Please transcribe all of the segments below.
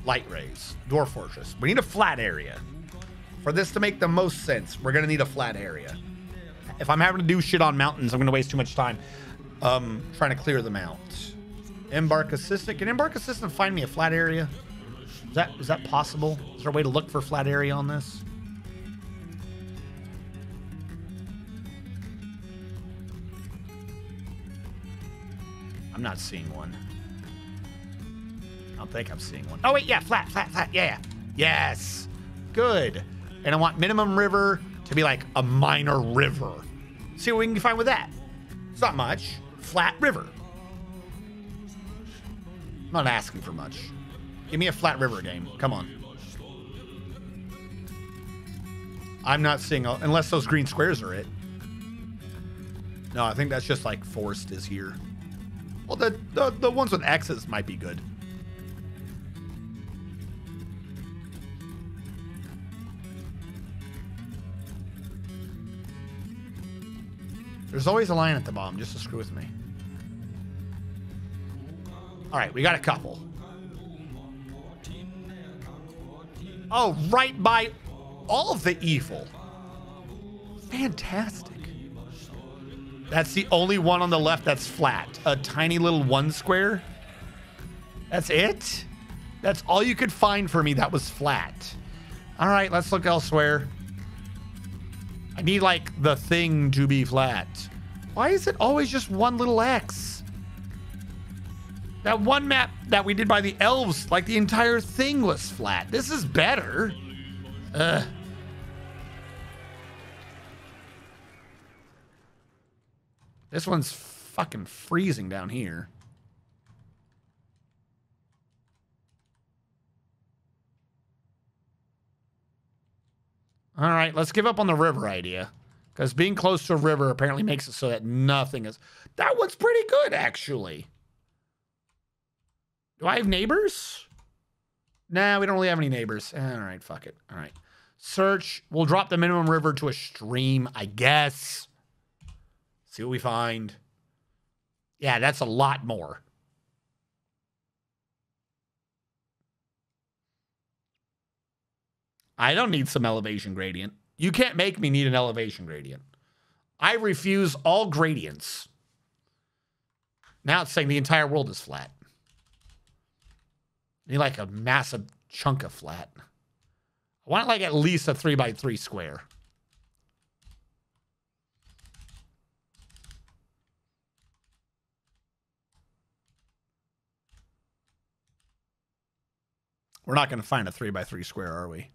light rays. Dwarf Fortress. We need a flat area. For this to make the most sense, we're going to need a flat area. If I'm having to do shit on mountains, I'm going to waste too much time trying to clear them out. Embark Assistant. Can Embark Assistant find me a flat area? Is that possible? Is there a way to look for a flat area on this? I'm not seeing one. I don't think I'm seeing one. Oh, wait, yeah, flat. Yeah. Yes. Good. And I want minimum river to be like a minor river. See what we can find with that. It's not much. Flat river. I'm not asking for much. Give me a flat river game. Come on. I'm not seeing, unless those green squares are it. No, I think that's just like forest is here. Well, the ones with X's might be good. There's always a line at the bottom just to screw with me. All right, we got a couple. Oh, right by all of the evil. Fantastic. That's the only one on the left that's flat. A tiny little one square. That's it? That's all you could find for me that was flat. All right, let's look elsewhere. I need, like, the thing to be flat. Why is it always just one little X? That one map that we did by the elves, like, the entire thing was flat. This is better. This one's fucking freezing down here. All right, let's give up on the river idea. Because being close to a river apparently makes it so that nothing is... That one's pretty good, actually. Do I have neighbors? Nah, we don't really have any neighbors. All right, fuck it. All right. Search. We'll drop the minimum river to a stream, I guess. See what we find. Yeah, that's a lot more. I don't need some elevation gradient. You can't make me need an elevation gradient. I refuse all gradients. Now it's saying the entire world is flat. I need like a massive chunk of flat. I want like at least a 3x3 square. We're not going to find a 3x3 square, are we?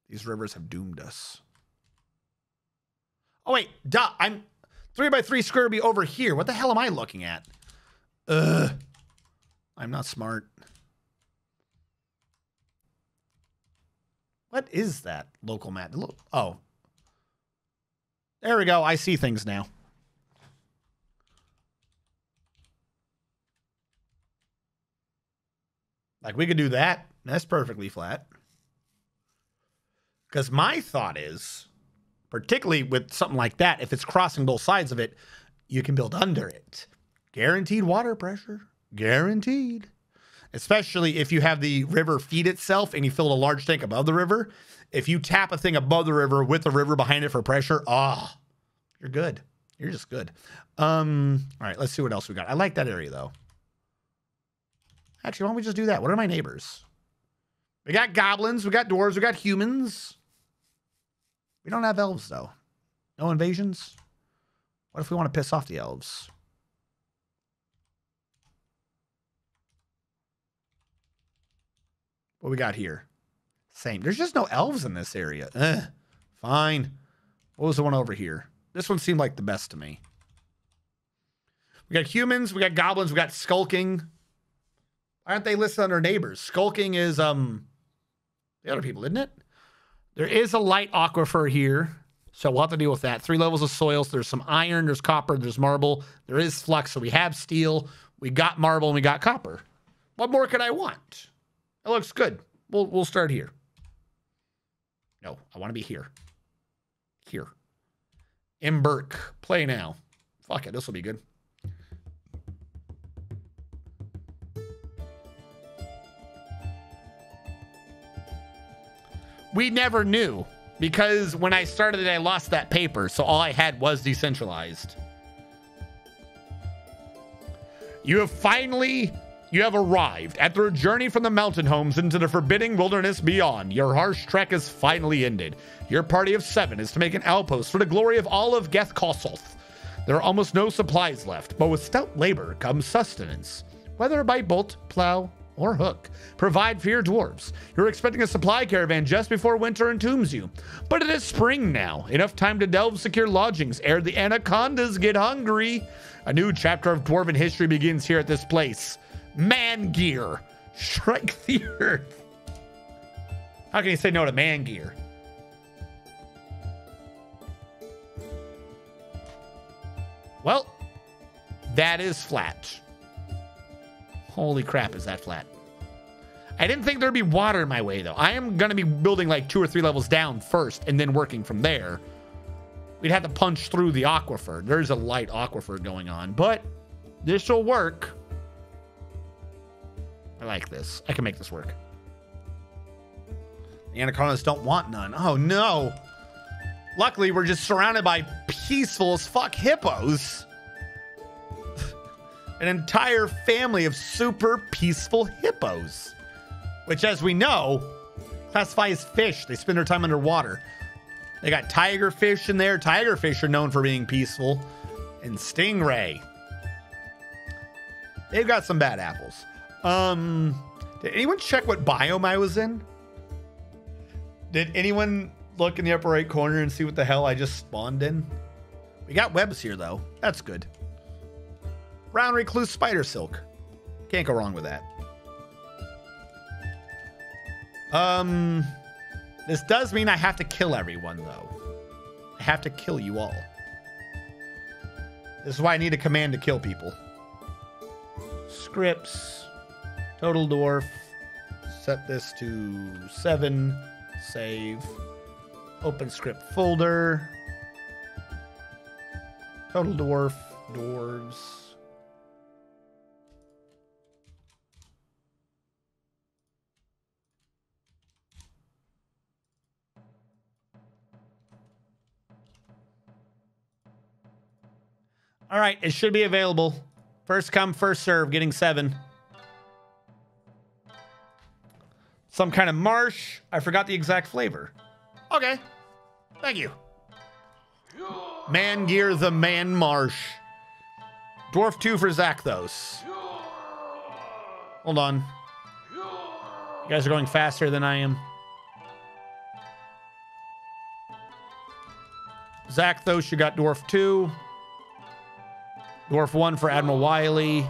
These rivers have doomed us. Oh, wait. Duh. 3x3 square would be over here. What the hell am I looking at? I'm not smart. What is that local map? Oh. There we go. I see things now. Like, we could do that. That's perfectly flat. Because my thought is, particularly with something like that, if it's crossing both sides of it, you can build under it. Guaranteed water pressure. Guaranteed. Especially if you have the river feed itself and you fill a large tank above the river. If you tap a thing above the river with the river behind it for pressure, you're good. You're just good. All right, let's see what else we got. I like that area, though. Actually, why don't we just do that? What are my neighbors? We got goblins, we got dwarves, we got humans. We don't have elves, though. No invasions? What if we want to piss off the elves? What we got here? Same. There's just no elves in this area. Fine. What was the one over here? This one seemed like the best to me. We got humans, we got goblins, we got skulking. Why aren't they listed under neighbors? Skulking is the other people, isn't it? There is a light aquifer here, so we'll have to deal with that. 3 levels of soils. There's some iron, there's copper, there's marble. There is flux, so we have steel. We got marble, and we got copper. What more could I want? It looks good. We'll start here. No, I want to be here. Here. Imberk. Play now. Fuck it, this will be good. we never knew, because when I started it, I lost that paper. So all I had was decentralized. You have arrived after a journey from the mountain homes into the forbidding wilderness beyond. Your harsh trek is finally ended. Your party of 7 is to make an outpost for the glory of all of Geth Kossolth. There are almost no supplies left, but with stout labor comes sustenance. Whether by bolt, plow, or hook, provide for your dwarves. You're expecting a supply caravan just before winter entombs you. But it is spring now. Enough time to delve secure lodgings ere the anacondas get hungry. A new chapter of dwarven history begins here at this place. ManGear. Strike the earth. How can you say no to ManGear? Well, that is flat. Holy crap, is that flat? I didn't think there'd be water in my way, though. I am going to be building like 2 or 3 levels down first and then working from there. We'd have to punch through the aquifer. There's a light aquifer going on, but this will work. I like this. I can make this work. The anacondas don't want none. Oh, no. Luckily, we're just surrounded by peaceful as fuck hippos. An entire family of super peaceful hippos, which, as we know, classify as fish. They spend their time underwater. They got tiger fish in there. Tiger fish are known for being peaceful. And stingray. They've got some bad apples. Did anyone check what biome I was in? Did anyone look in the upper right corner and see what the hell I just spawned in? We got webs here, though. That's good. Brown recluse spider silk. Can't go wrong with that. This does mean I have to kill everyone, though. I have to kill you all. This is why I need a command to kill people. Scripts. Total dwarf. Set this to 7. Save. Open script folder. Total dwarf. Dwarves. All right, it should be available. First come, first serve, getting 7. Some kind of marsh. I forgot the exact flavor. Okay, thank you. ManGear the Man Marsh. Dwarf 2 for Zakthos. Hold on. You guys are going faster than I am. Zakthos, you got Dwarf 2. Dwarf 1 for Admiral Wiley.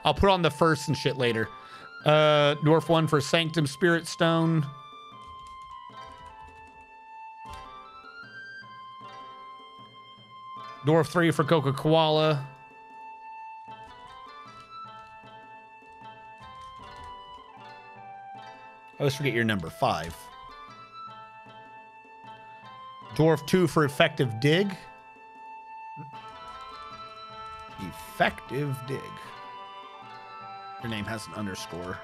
I'll put on the first and shit later. Dwarf 1 for Sanctum Spirit Stone. Dwarf 3 for Coca Koala. I always forget your number. 5. Dwarf 2 for Effective Dig. Effective Dig. Your name has an underscore.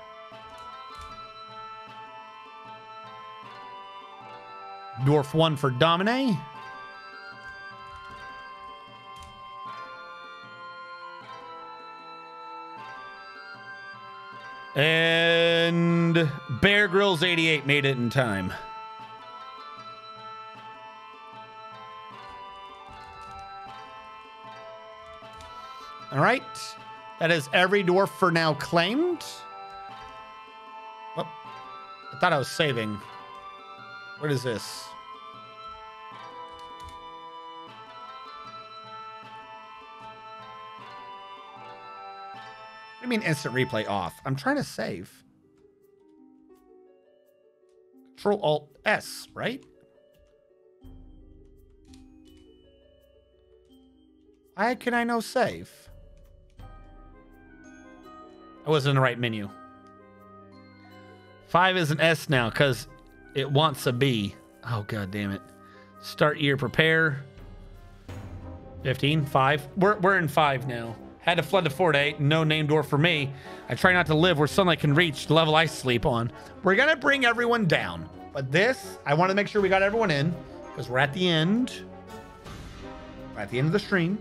Dwarf 1 for Domine. And Bear Grylls 88 made it in time. All right. That is every dwarf for now claimed. Oh, I thought I was saving. What is this? What do you mean instant replay off? I'm trying to save. Control-Alt-S, right? Why can I no save? I wasn't in the right menu. 5 is an S now because it wants a B. Oh, god damn it. Start year, prepare. 15, 5. We're in 5 now. Had to flood the fort, eh? No name dwarf for me. I try not to live where sunlight can reach the level I sleep on. We're gonna bring everyone down. But this, I want to make sure we got everyone in, because we're at the end. We're at the end of the stream.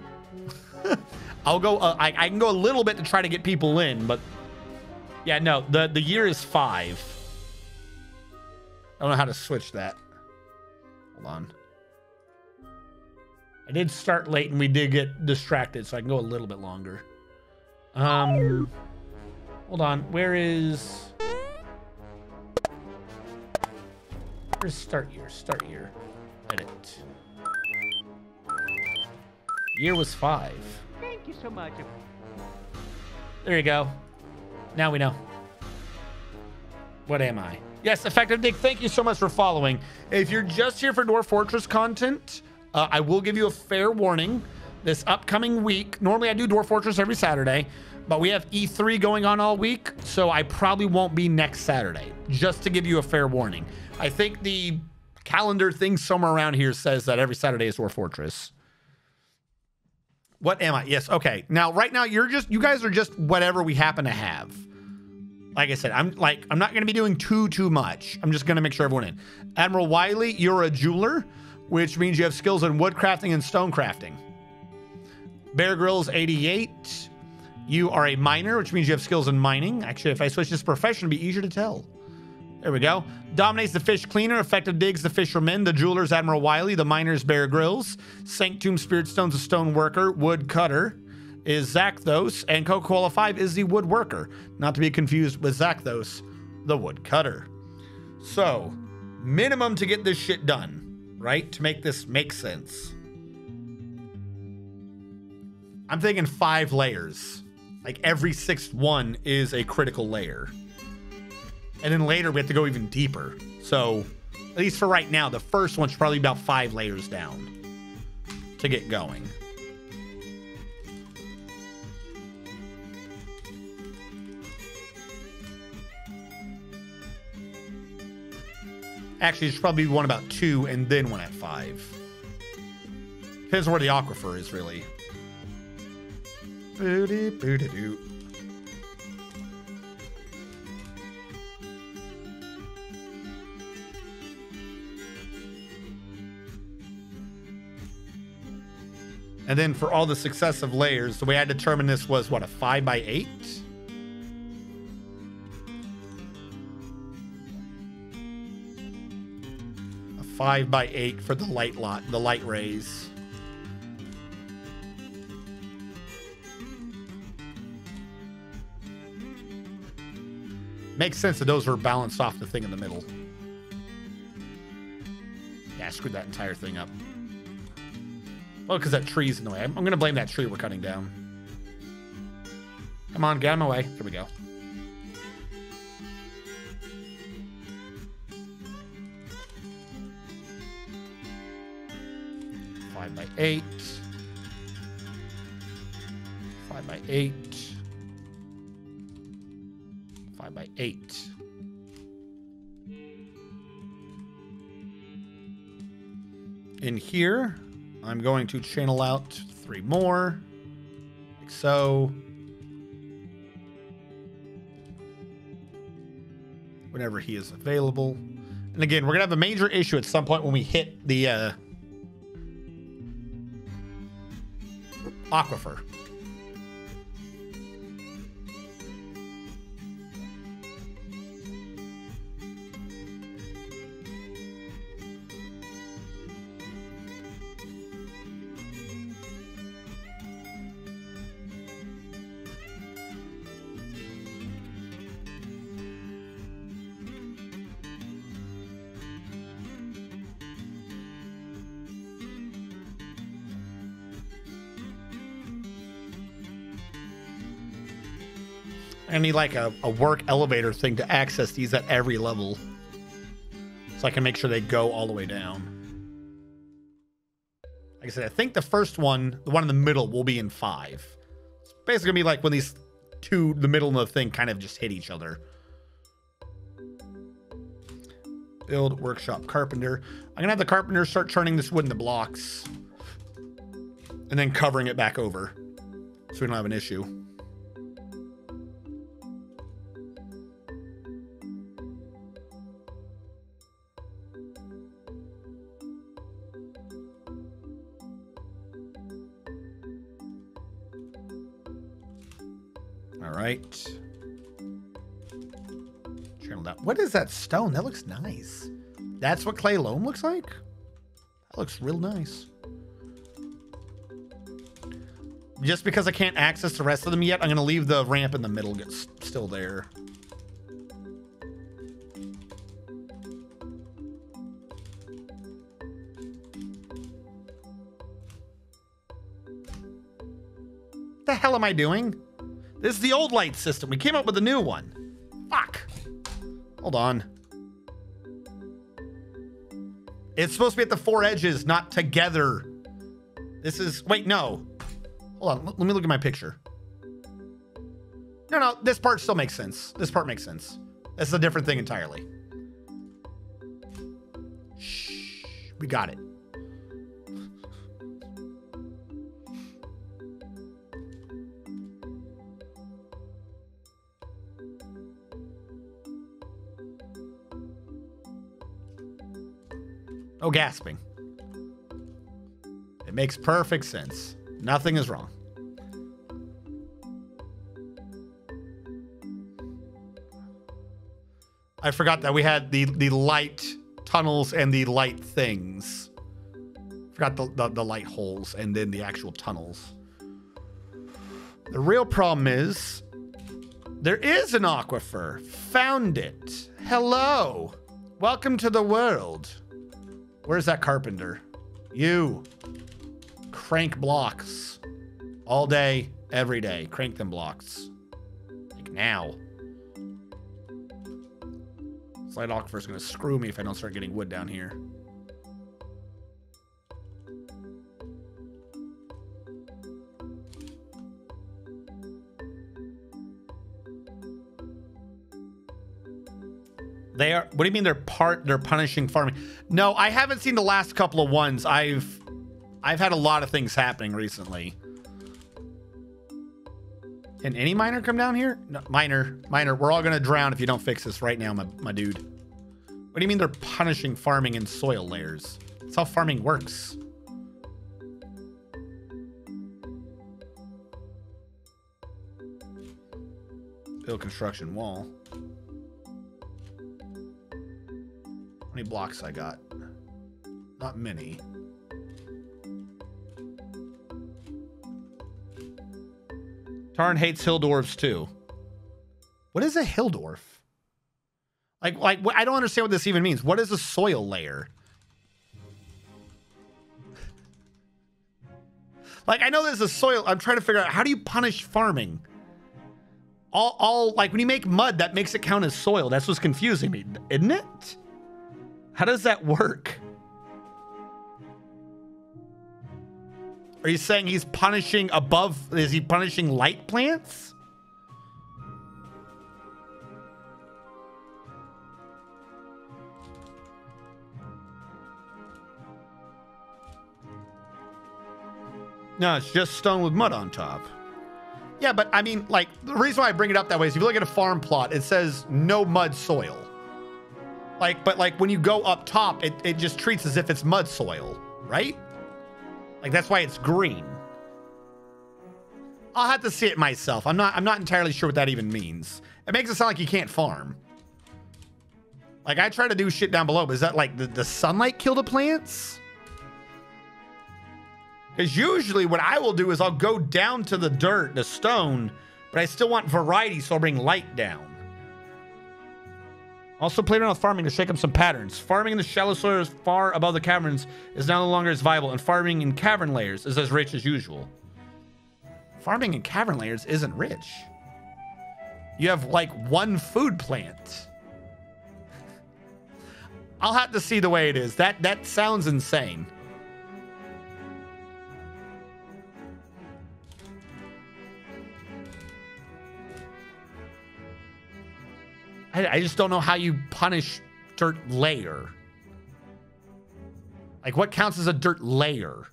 I'll go, I can go a little bit to try to get people in, but yeah, no, the year is 5. I don't know how to switch that. Hold on. I did start late and we did get distracted, so I can go a little bit longer. Hold on. Where's start year? Start year. Edit. Year was 5. Thank you so much. There you go. Now we know. What am I? Yes, Effective Dick, thank you so much for following. If you're just here for Dwarf Fortress content, I will give you a fair warning. This upcoming week, normally I do Dwarf Fortress every Saturday, but we have E3 going on all week, so I probably won't be next Saturday, just to give you a fair warning. I think the calendar thing somewhere around here says that every Saturday is Dwarf Fortress. What am I? Yes, okay. Now, right now, you guys are just whatever we happen to have. Like I said, I'm not going to be doing too much. I'm just going to make sure everyone in. Admiral Wiley, you're a jeweler, which means you have skills in wood crafting and stone crafting. Bear Grylls 88, you are a miner, which means you have skills in mining. Actually, if I switch this profession, it'd be easier to tell. There we go. Dominates the fish cleaner. Effective Digs the fisherman. The jeweler's Admiral Wiley. The miner's Bear Grylls. Sanctum Spirit Stone's a stone worker. Wood cutter is Zakthos, and Coca-Cola 5 is the woodworker. Not to be confused with Zakthos, the woodcutter. So, minimum to get this shit done, right? To make this make sense. I'm thinking 5 layers. Like every 6th one is a critical layer. And then later we have to go even deeper. So, at least for right now, the first one's probably about 5 layers down to get going. Actually, there's probably one about 2 and then one at 5. Depends on where the aquifer is, really. Booty-booty-doo. And then for all the successive layers, the way I determined this was, what, a 5x8? A 5x8 for the light rays. Makes sense that those were balanced off the thing in the middle. Yeah, I screwed that entire thing up. Well, because that tree's in the way. I'm going to blame that tree we're cutting down. Come on, get out of my way. Here we go. Five by 8. 5x8. 5x8. In here, I'm going to channel out 3 more, like so. Whenever he is available. And again, we're going to have a major issue at some point when we hit the aquifer. I need like a work elevator thing to access these at every level. So I can make sure they go all the way down. Like I said, I think the first one, the one in the middle, will be in 5. It's basically gonna be like when these two, the middle of the thing, kind of just hit each other. Build, workshop, carpenter. I'm gonna have the carpenter start turning this wood into blocks. And then covering it back over. so we don't have an issue. All right. Channel down. What is that stone? That looks nice. That's what clay loam looks like? That looks real nice. Just because I can't access the rest of them yet, I'm going to leave the ramp in the middle still there. What the hell am I doing? This is the old light system. We came up with a new one. Fuck. Hold on. It's supposed to be at the four edges, not together. This is... Wait, no. Hold on. Let me look at my picture. No, this part still makes sense. This part makes sense. This is a different thing entirely. Shh. We got it. Oh, gasping. It makes perfect sense. Nothing is wrong. I forgot that we had the light tunnels and the light things. Forgot the light holes and then the actual tunnels. The real problem is there is an aquifer. Found it. Hello. Welcome to the world. Where's that carpenter? You. Crank blocks. All day, every day. Crank them blocks. Like now. Slide aquifer's gonna screw me if I don't start getting wood down here. They are. What do you mean they're punishing farming? No, I haven't seen the last couple of ones. I've had a lot of things happening recently. Can any miner come down here? No, miner. We're all gonna drown if you don't fix this right now, my dude. What do you mean they're punishing farming in soil layers? That's how farming works. Build construction wall. How many blocks I got? Not many. Tarn hates hill dwarfs too. What is a hill dwarf? Like I don't understand what this even means. What is a soil layer? Like I know there's a soil. I'm trying to figure out how do you punish farming? All like when you make mud, that makes it count as soil. That's what's confusing me, isn't it? How does that work? Are you saying he's punishing above? Is he punishing light plants? No, it's just stone with mud on top. Yeah, but I mean, like, the reason why I bring it up that way is if you look at a farm plot, it says no mud soil. Like, but like when you go up top, it just treats as if it's mud soil, right? Like that's why it's green. I'll have to see it myself. I'm not entirely sure what that even means. It makes it sound like you can't farm. Like I try to do shit down below, but is that like the sunlight kill the plants? Because usually what I will do is I'll go down to the dirt, the stone, but I still want variety, so I'll bring light down. Also play around with farming to shake up some patterns. Farming in the shallow soil far above the caverns is now no longer as viable, and farming in cavern layers is as rich as usual. Farming in cavern layers isn't rich. You have like one food plant. I'll have to see the way it is. That sounds insane. I just don't know how you punish dirt layer. Like what counts as a dirt layer?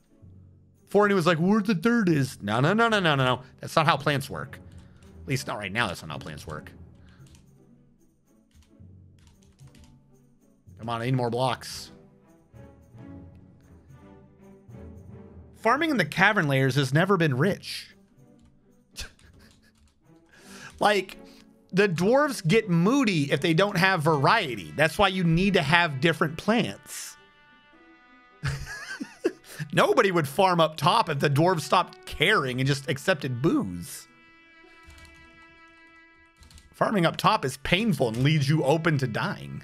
Before he was like, where the dirt is. No. That's not how plants work. At least not right now. That's not how plants work. Come on, I need more blocks. Farming in the cavern layers has never been rich. Like, the dwarves get moody if they don't have variety. That's why you need to have different plants. Nobody would farm up top if the dwarves stopped caring and just accepted booze. Farming up top is painful and leaves you open to dying.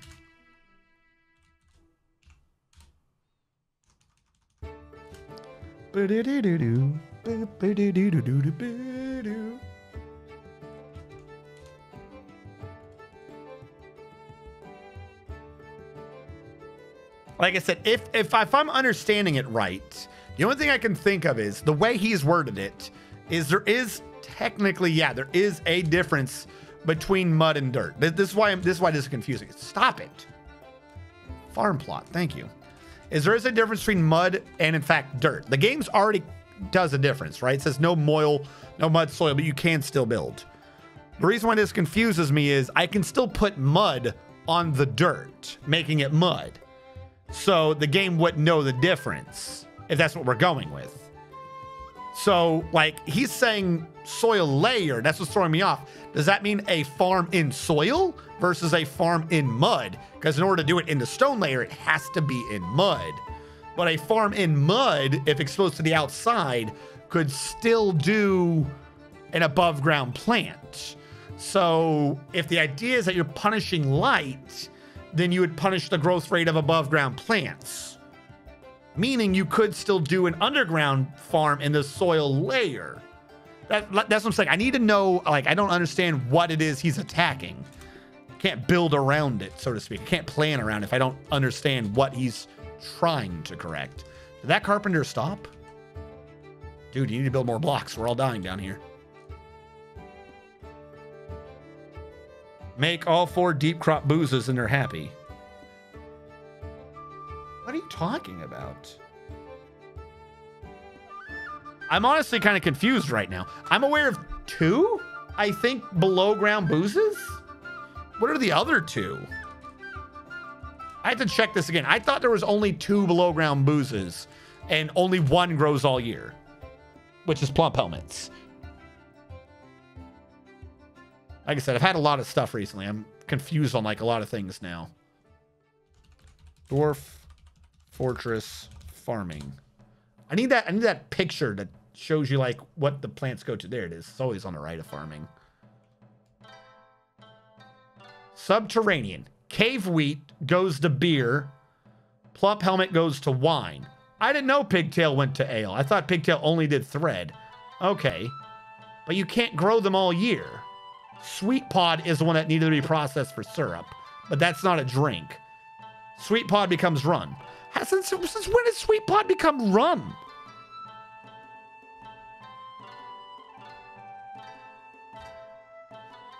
Like I said, if I'm understanding it right, the only thing I can think of is the way he's worded it is there is technically, yeah, there is a difference between mud and dirt. This is why this is confusing. Stop it. Farm plot. Thank you. There is a difference between mud and, in fact, dirt. The game's already does a difference, right? It says no mud soil, but you can still build. The reason why this confuses me is I can still put mud on the dirt, making it mud. So the game wouldn't know the difference if that's what we're going with. So, like, he's saying soil layer. That's what's throwing me off. Does that mean a farm in soil versus a farm in mud? Because in order to do it in the stone layer, it has to be in mud. But a farm in mud, if exposed to the outside, could still do an above ground plant. So if the idea is that you're punishing light, then you would punish the growth rate of above ground plants. Meaning you could still do an underground farm in the soil layer. That's what I'm saying. I need to know, like, I don't understand what it is he's attacking. Can't build around it, so to speak. I can't plan around it if I don't understand what he's trying to correct. Did that carpenter stop? Dude, you need to build more blocks. We're all dying down here. Make all 4 deep crop boozes and they're happy. What are you talking about? I'm honestly kind of confused right now. I'm aware of 2, I think, below ground boozes. What are the other 2? I have to check this again. I thought there was only 2 below ground boozes and only 1 grows all year, which is plump helmets. Like I said, I've had a lot of stuff recently. I'm confused on like a lot of things now. Dwarf, fortress, farming. I need that picture that shows you like what the plants go to. There it is. It's always on the right of farming. Subterranean. Cave wheat goes to beer. Plump helmet goes to wine. I didn't know pigtail went to ale. I thought pigtail only did thread. Okay. But you can't grow them all year. Sweet pod is the one that needed to be processed for syrup. But that's not a drink. Sweet pod becomes rum. Since when did sweet pod become rum?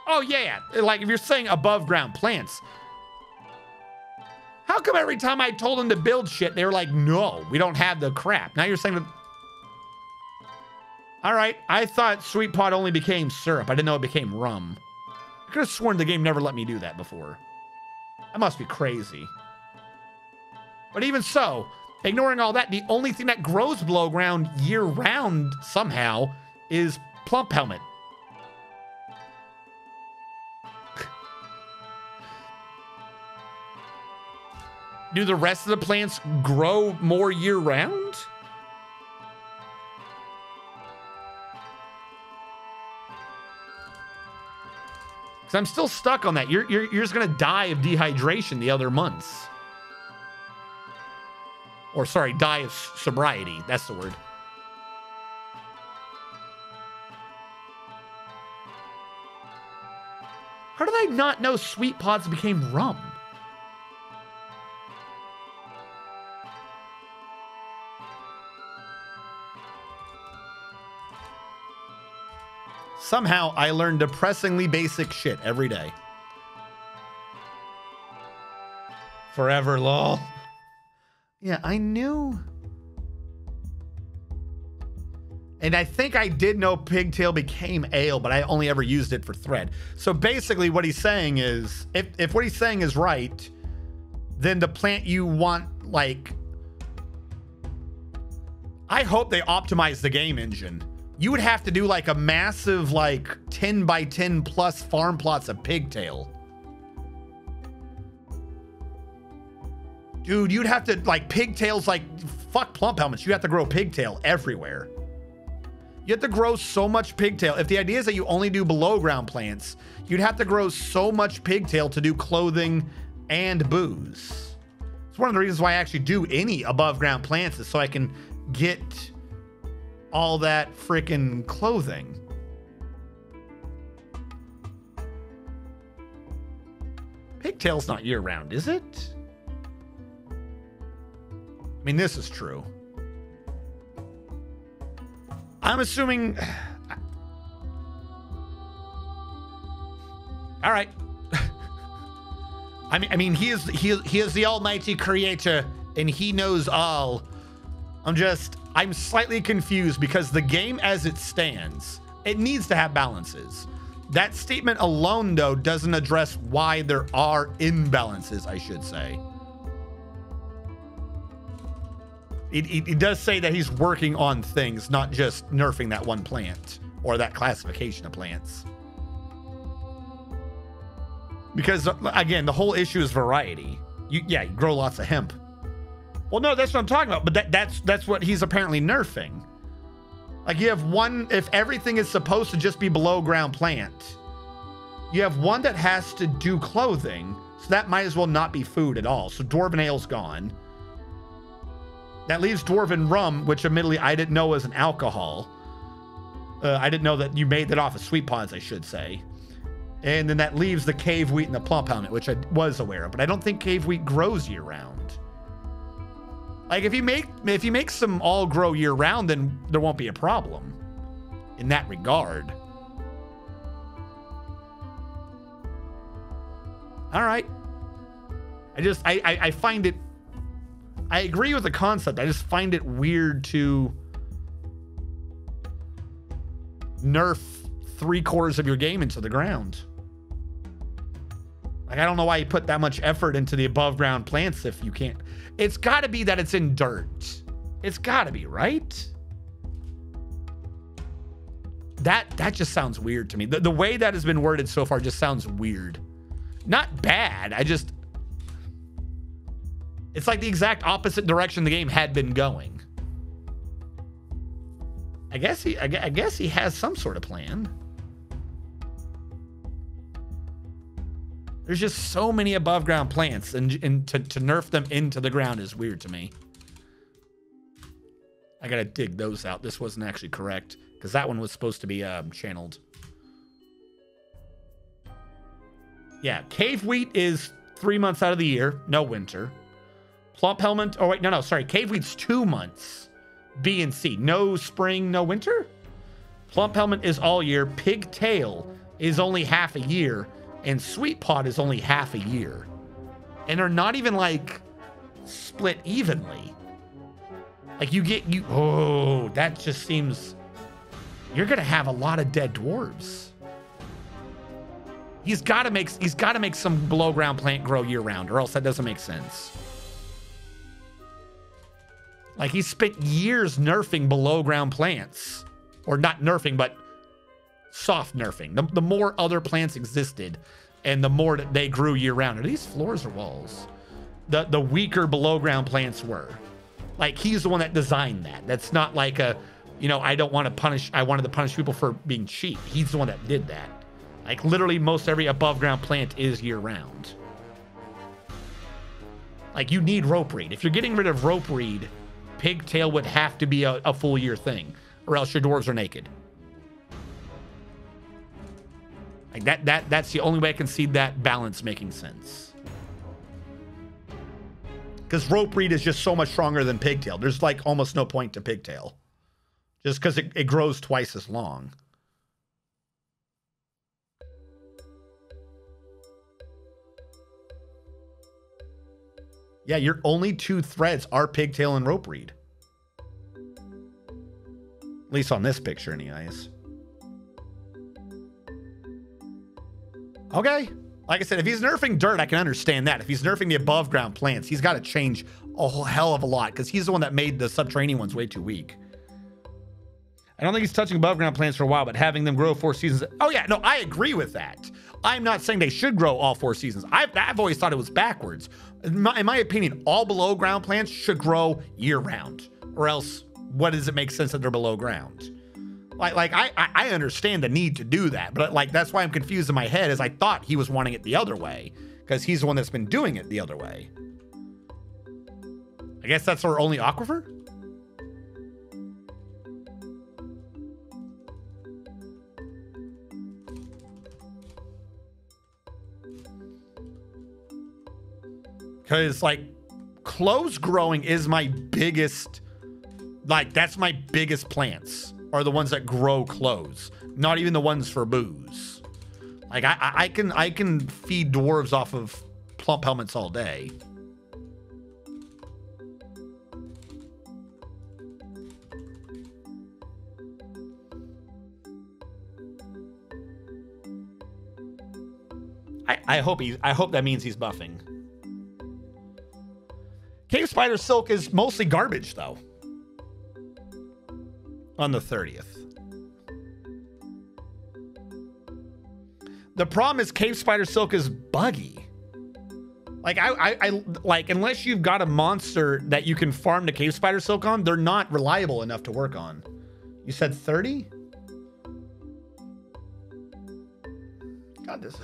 Oh, yeah. Like, if you're saying above ground plants, how come every time I told them to build shit, they were like, no, we don't have the crap. Now you're saying that... All right. I thought sweet pot only became syrup. I didn't know it became rum. I could have sworn the game never let me do that before. I must be crazy. But even so, ignoring all that, the only thing that grows below ground year round somehow is plump helmet. Do the rest of the plants grow more year round? Because I'm still stuck on that. You're just gonna die of dehydration the other months. Or sorry, die of sobriety. That's the word. How did I not know sweet pods became rum? Somehow I learn depressingly basic shit every day. Forever, lol. Yeah, I knew. And I think I did know pigtail became ale, but I only ever used it for thread. So basically what he's saying is, if what he's saying is right, then the plant you want, like, I hope they optimize the game engine. You would have to do like a massive, like 10 by 10 plus farm plots of pigtail. Dude, you'd have to, like, pigtails, like, fuck plump helmets. You have to grow pigtail everywhere. You have to grow so much pigtail. If the idea is that you only do below ground plants, you'd have to grow so much pigtail to do clothing and booze. It's one of the reasons why I actually do any above ground plants, is so I can get all that freaking clothing. Pigtail's not year round, is it? I mean, this is true. I'm assuming. All right. I mean, he is the almighty creator, and he knows all. I'm slightly confused because the game as it stands, it needs to have balances. That statement alone, though, doesn't address why there are imbalances, I should say. It does say that he's working on things, not just nerfing that one plant or that classification of plants. Because, again, the whole issue is variety. You grow lots of hemp. Well, no, that's what I'm talking about. But that's what he's apparently nerfing. Like, you have one, if everything is supposed to just be below ground plant, you have one that has to do clothing. So that might as well not be food at all. So Dwarven Ale's gone. That leaves Dwarven Rum, which admittedly I didn't know was an alcohol. I didn't know that you made that off of sweet pods, I should say. And then that leaves the cave wheat and the plump helmet, which I was aware of. But I don't think cave wheat grows year round. Like, if you make some all grow year round, then there won't be a problem in that regard. All right. I find it, I agree with the concept. I just find it weird to nerf 3/4 of your game into the ground. Like, I don't know why you put that much effort into the above ground plants if you can't. It's got to be that it's in dirt. It's got to be, right? That just sounds weird to me. The way that has been worded so far just sounds weird. Not bad. It's like the exact opposite direction the game had been going. I guess he has some sort of plan. There's just so many above ground plants, and to nerf them into the ground is weird to me. I gotta dig those out. This wasn't actually correct because that one was supposed to be channeled. Yeah, cave wheat is 3 months out of the year, no winter. Plump helmet, oh wait, no, sorry. Cave wheat's 2 months, B and C. No spring, no winter. Plump helmet is all year. Pigtail is only half a year. And sweet pod is only half a year. And they're not even, like, split evenly. Like, oh, that just seems, you're gonna have a lot of dead dwarves. He's gotta make some below ground plant grow year round, or else that doesn't make sense. Like, he spent years nerfing below ground plants. Or not nerfing, but soft nerfing. The more other plants existed and the more that they grew year round. Are these floors or walls? The weaker below ground plants were. Like, he's the one that designed that. That's not like a, I wanted to punish people for being cheap. He's the one that did that. Like, literally most every above ground plant is year round. Like, you need rope reed. If you're getting rid of rope reed, pigtail would have to be a full year thing, or else your dwarves are naked. Like, that's the only way I can see that balance making sense. Because rope reed is just so much stronger than pigtail. There's like almost no point to pigtail. Just because it grows twice as long. Yeah, your only 2 threads are pigtail and rope reed. At least on this picture anyways. Okay. Like I said, if he's nerfing dirt, I can understand that. If he's nerfing the above ground plants, he's got to change a whole hell of a lot because he's the one that made the subterranean ones way too weak. I don't think he's touching above ground plants for a while, but having them grow 4 seasons. Oh yeah, no, I agree with that. I'm not saying they should grow all 4 seasons. I've always thought it was backwards. In my opinion, all below ground plants should grow year round, or else what does it make sense that they're below ground? I understand the need to do that, but like that's why I'm confused in my head, as I thought he was wanting it the other way because he's the one that's been doing it the other way. I guess that's our only aquifer. Because like close growing is my biggest, like that's my biggest plants are the ones that grow close, not even the ones for booze. Like I can feed dwarves off of plump helmets all day. I hope that means he's buffing. Cave Spider Silk is mostly garbage, though. On the 30th. The problem is Cave Spider Silk is buggy. Like, I like, unless you've got a monster that you can farm the Cave Spider Silk on, they're not reliable enough to work on. You said 30? God, this...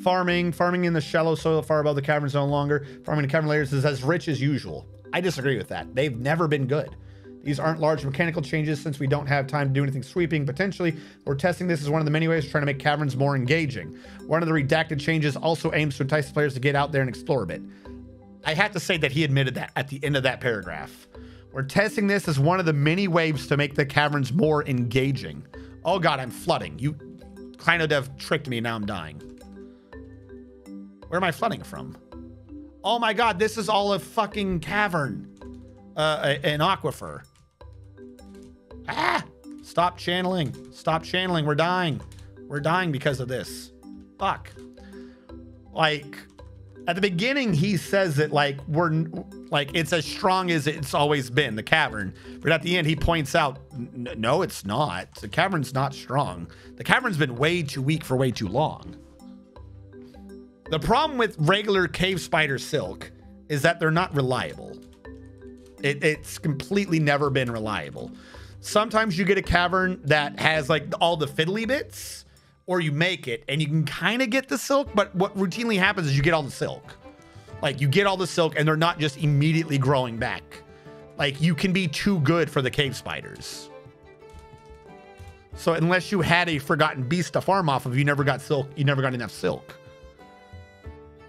Farming in the shallow soil far above the cavern zone longer. Farming the cavern layers is as rich as usual. I disagree with that. They've never been good. These aren't large mechanical changes since we don't have time to do anything sweeping. Potentially, we're testing this as one of the many ways we're trying to make caverns more engaging. One of the redacted changes also aims to entice players to get out there and explore a bit. I have to say that he admitted that at the end of that paragraph. We're testing this as one of the many ways to make the caverns more engaging. Oh God, I'm flooding. You kind of have tricked me. Now I'm dying. Where am I flooding from? Oh my God, this is all a fucking cavern. An aquifer. Ah! Stop channeling. Stop channeling. We're dying. We're dying because of this. Fuck. Like, at the beginning, he says that, like, it's as strong as it's always been, the cavern. But at the end, he points out, no, it's not. The cavern's not strong. The cavern's been way too weak for way too long. The problem with regular Cave Spider Silk is that they're not reliable. It's completely never been reliable. Sometimes you get a cavern that has like all the fiddly bits, or you make it and you can kind of get the silk, but what routinely happens is you get all the silk. Like you get all the silk and they're not just immediately growing back. Like you can be too good for the cave spiders. So unless you had a forgotten beast to farm off of, you never got silk. You never got enough silk.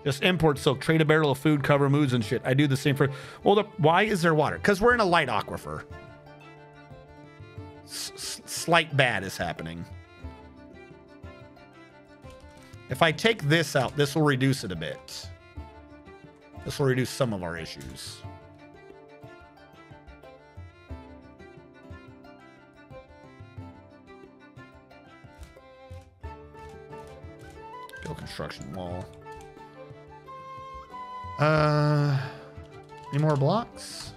Just import silk, trade a barrel of food, cover moods and shit. I do the same for... Well, why is there water? Because we're in a light aquifer. Slight bad is happening. If I take this out, this will reduce it a bit. This will reduce some of our issues. Build construction wall. Any more blocks?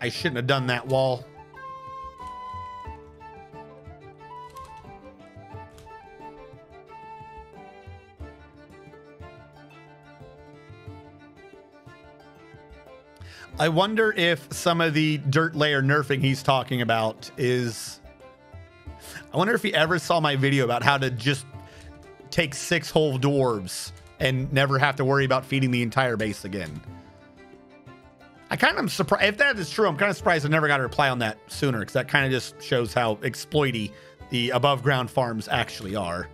I shouldn't have done that wall. I wonder if some of the dirt layer nerfing he's talking about is... I wonder if he ever saw my video about how to just take 6 whole dwarves and never have to worry about feeding the entire base again. I kind of surprised. If that is true, I'm kind of surprised I never got a reply on that sooner, because that kind of just shows how exploity the above ground farms actually are.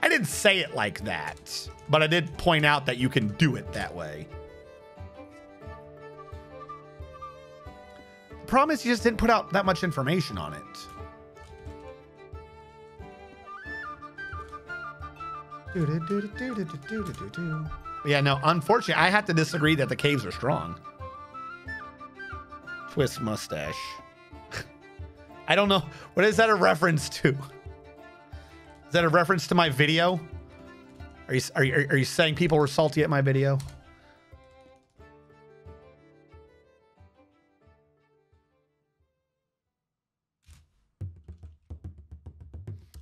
I didn't say it like that, but I did point out that you can do it that way. The problem is you just didn't put out that much information on it. Yeah, no, unfortunately, I have to disagree that the caves are strong. Twist mustache. I don't know. What is that a reference to? Is that a reference to my video? Are you saying people were salty at my video?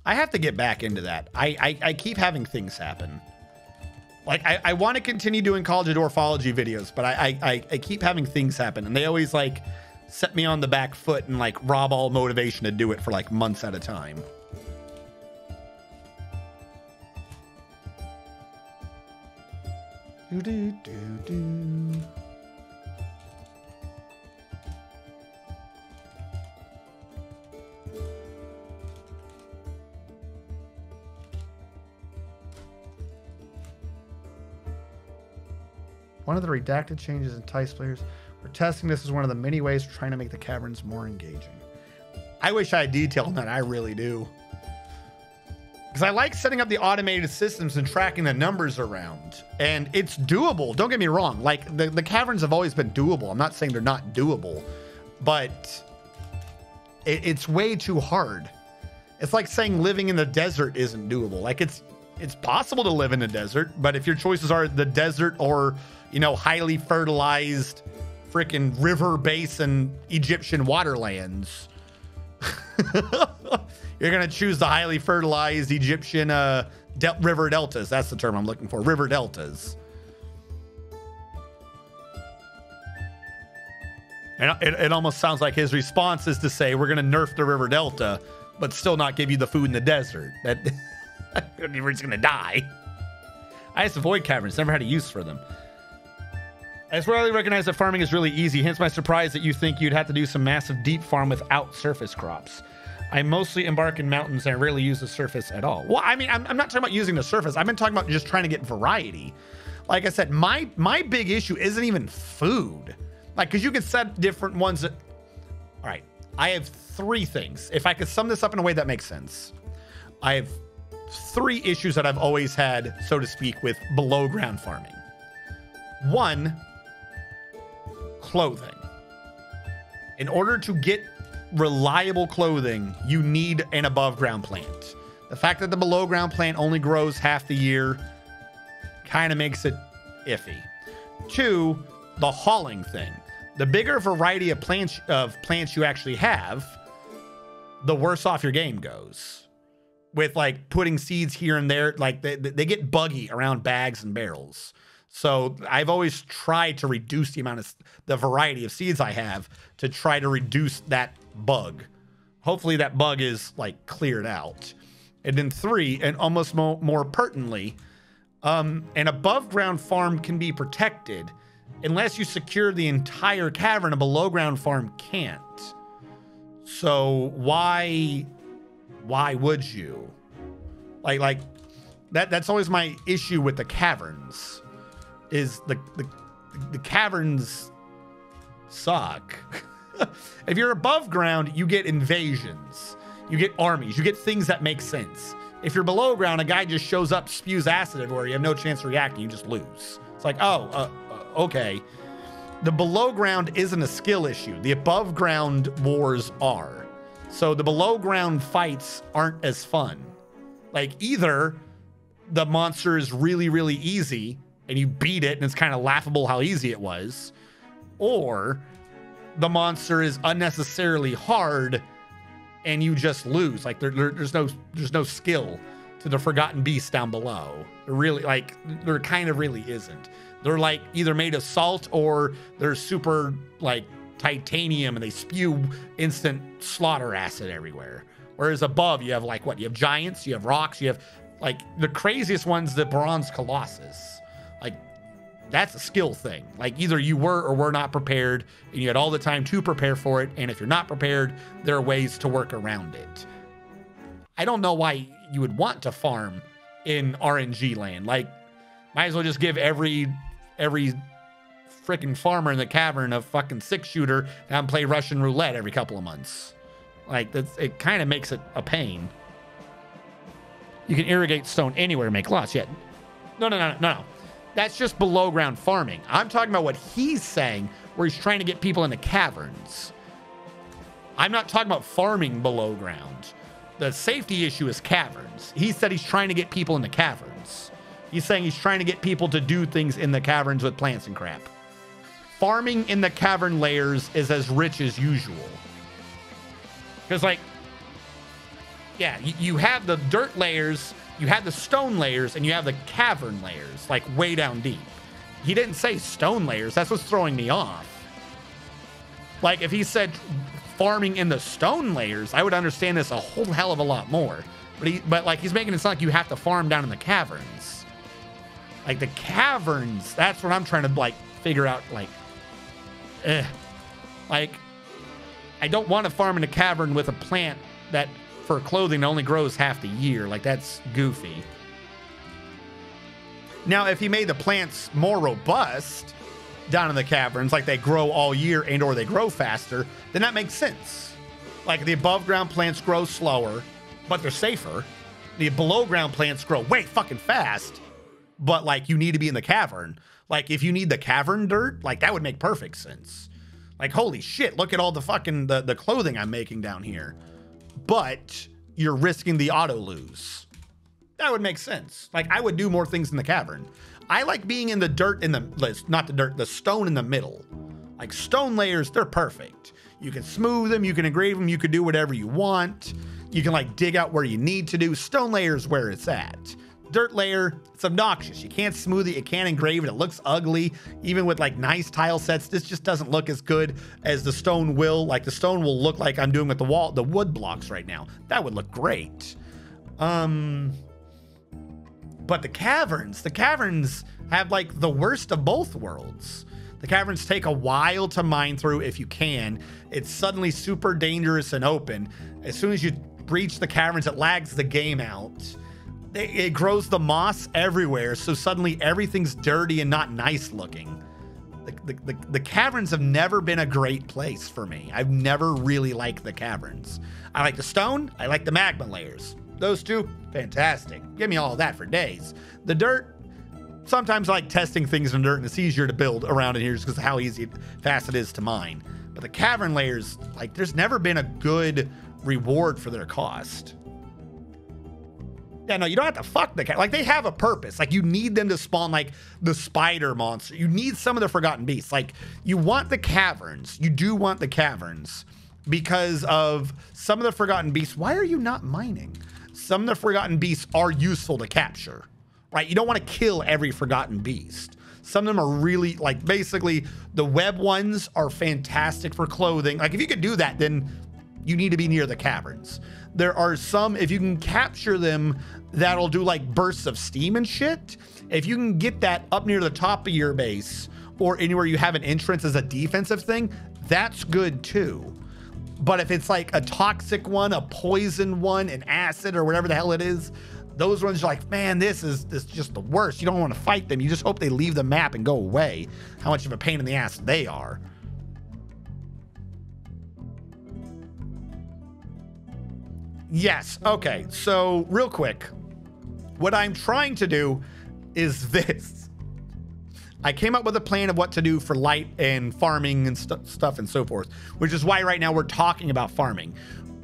I have to get back into that. I keep having things happen. Like, I want to continue doing College of Dwarfology videos, but I keep having things happen, and they always, like, set me on the back foot and, like, rob all motivation to do it for, like, months at a time. Do-do-do-do. One of the redacted changes entice players. We're testing this as one of the many ways we're trying to make the caverns more engaging. I wish I had detail on that. I really do. Because I like setting up the automated systems and tracking the numbers around. And it's doable. Don't get me wrong. Like, the caverns have always been doable. I'm not saying they're not doable. But it's way too hard. It's like saying living in the desert isn't doable. Like, it's possible to live in the desert. But if your choices are the desert or, you know, highly fertilized freaking river basin Egyptian waterlands, you're going to choose the highly fertilized Egyptian river deltas. That's the term I'm looking for. River deltas. And it almost sounds like his response is to say, we're going to nerf the river delta, but still not give you the food in the desert. That we're just going to die. I just avoid caverns. Never had a use for them. I just rarely recognize that farming is really easy. Hence my surprise that you think you'd have to do some massive deep farm without surface crops. I mostly embark in mountains and I rarely use the surface at all. Well, I mean, I'm not talking about using the surface. I've been talking about just trying to get variety. Like I said, my big issue isn't even food. Like, because you can set different ones that... All right, I have 3 things. If I could sum this up in a way that makes sense. I have 3 issues that I've always had, so to speak, with below ground farming. 1, clothing. In order to get reliable clothing, you need an above ground plant. The fact that the below ground plant only grows half the year kind of makes it iffy. 2, the hauling thing. The bigger variety of plants you actually have, the worse off your game goes. With like putting seeds here and there, like they get buggy around bags and barrels. So I've always tried to reduce the variety of seeds I have to try to reduce that bug. Hopefully that bug is like cleared out. And then 3, and almost more pertinently, an above ground farm can be protected unless you secure the entire cavern. A below ground farm can't. So why would you? Like that's always my issue with the caverns. Is the caverns suck. If you're above ground, you get invasions, you get armies, you get things that make sense. If you're below ground, a guy just shows up, spews acid everywhere, you have no chance of reacting, you just lose. It's like, okay. The below ground isn't a skill issue. The above ground wars are. So the below ground fights aren't as fun. Like, either the monster is really, really easy and you beat it and it's kind of laughable how easy it was, or the monster is unnecessarily hard and you just lose. Like there's no skill to the forgotten beast down below. There kind of really isn't. They're like either made of salt or they're super like titanium and they spew instant slaughter acid everywhere. Whereas above you have like what? You have giants, you have rocks, you have like the craziest one's the bronze colossus. Like that's a skill thing. Like either you were or were not prepared and you had all the time to prepare for it. And if you're not prepared, there are ways to work around it. I don't know why you would want to farm in RNG land. Like, might as well just give every freaking farmer in the cavern a fucking 6-shooter and have them play Russian roulette every couple of months. Like, it kind of makes it a pain. You can irrigate stone anywhere to make lots. Yeah. No. That's just below ground farming. I'm talking about what he's saying, where he's trying to get people into caverns. I'm not talking about farming below ground. The safety issue is caverns. He said he's trying to get people into caverns. He's saying he's trying to get people to do things in the caverns with plants and crap. Farming in the cavern layers is as rich as usual. Because, like, yeah, you have the dirt layers, you have the stone layers, and you have the cavern layers, like, way down deep. He didn't say stone layers. That's what's throwing me off. Like, if he said farming in the stone layers, I would understand this a whole hell of a lot more. But like, he's making it sound like you have to farm down in the caverns. Like, the caverns, that's what I'm trying to, like, figure out, like, Like, I don't want to farm in a cavern with a plant that, for clothing, only grows half the year. Like, that's goofy. Now, if he made the plants more robust down in the caverns, like they grow all year and or they grow faster, then that makes sense. Like, the above ground plants grow slower, but they're safer. The below ground plants grow way fucking fast, but like, you need to be in the cavern. Like, if you need the cavern dirt, like, that would make perfect sense. Like, holy shit, look at all the fucking the clothing I'm making down here. But you're risking the auto lose. That would make sense. Like, I would do more things in the cavern. I like being in the dirt in the, not the dirt, the stone in the middle. Like, stone layers, they're perfect. You can smooth them, you can engrave them, you can do whatever you want. You can, like, dig out where you need to do. Stone layers where it's at. Dirt layer, it's obnoxious. You can't smooth it, you can't engrave it, it looks ugly. Even with, like, nice tile sets, this just doesn't look as good as the stone will. Like, the stone will look like I'm doing with the wood blocks right now. That would look great. But the caverns have, like, the worst of both worlds. The caverns take a while to mine through if you can. It's suddenly super dangerous and open. As soon as you breach the caverns, it lags the game out. It grows the moss everywhere, so suddenly everything's dirty and not nice looking. The caverns have never been a great place for me. I've never really liked the caverns. I like the stone, I like the magma layers. Those two, fantastic. Give me all of that for days. The dirt, sometimes I like testing things in dirt, and it's easier to build around in here just because of how fast it is to mine. But the cavern layers, like, there's never been a good reward for their cost. Yeah, no, you don't have to fuck the cat. Like, they have a purpose. Like, you need them to spawn, like, the spider monster. You need some of the forgotten beasts. Like, you want the caverns. You do want the caverns because of some of the forgotten beasts. Why are you not mining? Some of the forgotten beasts are useful to capture, right? You don't want to kill every forgotten beast. Some of them are really, like, basically, the web ones are fantastic for clothing. Like, if you could do that, then you need to be near the caverns. There are some, if you can capture them, that'll do, like, bursts of steam and shit. If you can get that up near the top of your base or anywhere you have an entrance as a defensive thing, that's good too. But if it's like a toxic one, a poison one, an acid or whatever the hell it is, those ones are like, man, this is just the worst. You don't want to fight them. You just hope they leave the map and go away. How much of a pain in the ass they are. Yes. Okay. So real quick, what I'm trying to do is this. I came up with a plan of what to do for light and farming and stuff and so forth, which is why right now we're talking about farming.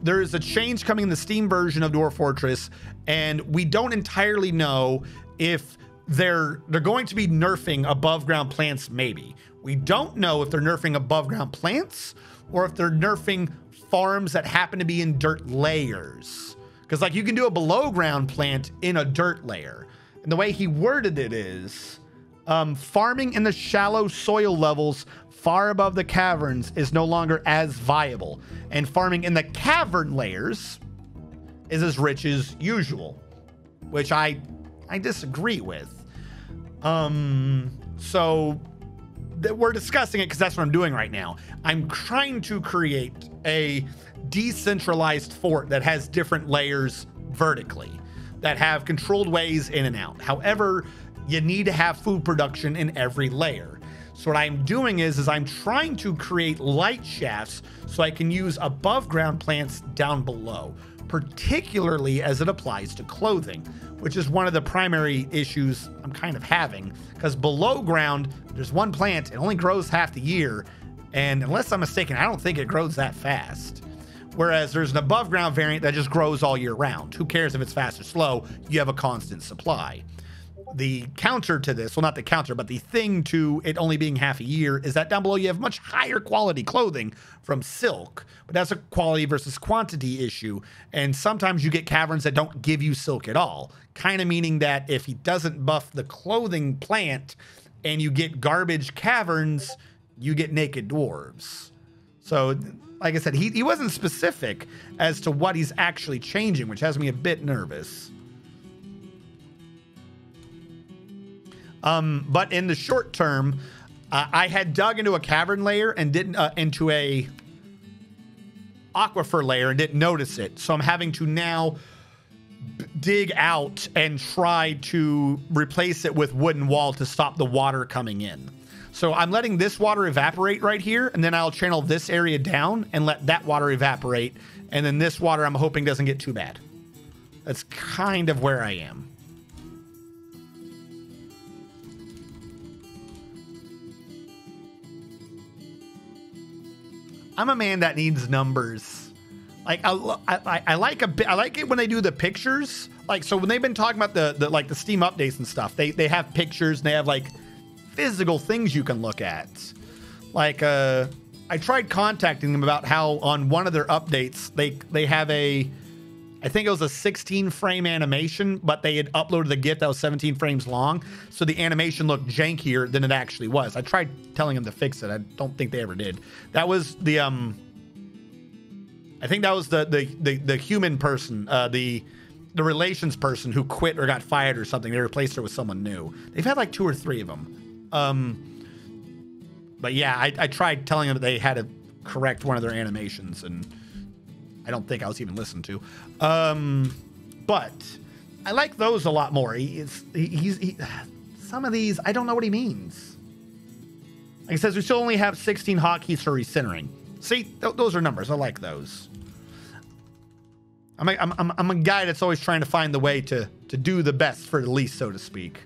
There is a change coming in the Steam version of Dwarf Fortress, and we don't entirely know if they're going to be nerfing above ground plants. Maybe we don't know if they're nerfing above ground plants or if they're nerfing farms that happen to be in dirt layers, because, like, you can do a below ground plant in a dirt layer, and the way he worded it is farming in the shallow soil levels far above the caverns is no longer as viable, and farming in the cavern layers is as rich as usual, which I disagree with. So we're discussing it because that's what I'm doing right now. I'm trying to create a decentralized fort that has different layers vertically, that have controlled ways in and out. However, you need to have food production in every layer. So what I'm doing is I'm trying to create light shafts so I can use above ground plants down below. particularly as it applies to clothing, which is one of the primary issues I'm kind of having, because below ground, there's one plant, it only grows half the year, and unless I'm mistaken, I don't think it grows that fast. Whereas there's an above ground variant that just grows all year round. Who cares if it's fast or slow? You have a constant supply. The counter to this, well, not the counter, but the thing to it only being half a year is that down below you have much higher quality clothing from silk, but that's a quality versus quantity issue. And sometimes you get caverns that don't give you silk at all, kind of meaning that if he doesn't buff the clothing plant and you get garbage caverns, you get naked dwarves. So like I said, he wasn't specific as to what he's actually changing, which has me a bit nervous. But in the short term, I had dug into a cavern layer and didn't into a aquifer layer and didn't notice it. So I'm having to now dig out and try to replace it with wooden wall to stop the water coming in. So I'm letting this water evaporate right here, and then I'll channel this area down and let that water evaporate. And then this water I'm hoping doesn't get too bad. That's kind of where I am. I'm a man that needs numbers. Like I like it when they do the pictures. Like, so when they've been talking about the Steam updates and stuff, they have pictures and they have like physical things you can look at. Like I tried contacting them about how on one of their updates they have I think it was a 16 frame animation, but they had uploaded a GIF that was 17 frames long, so the animation looked jankier than it actually was. I tried telling them to fix it. I don't think they ever did. That was the I think that was the human person, the relations person who quit or got fired or something. They replaced her with someone new. They've had like 2 or 3 of them. But yeah, I tried telling them that they had to correct one of their animations, and I don't think I was even listened to. But I like those a lot more. Some of these, I don't know what he means. Like he says, we still only have 16 hotkeys for recentering. See, those are numbers. I like those. I'm a guy that's always trying to find the way to do the best for the least, so to speak.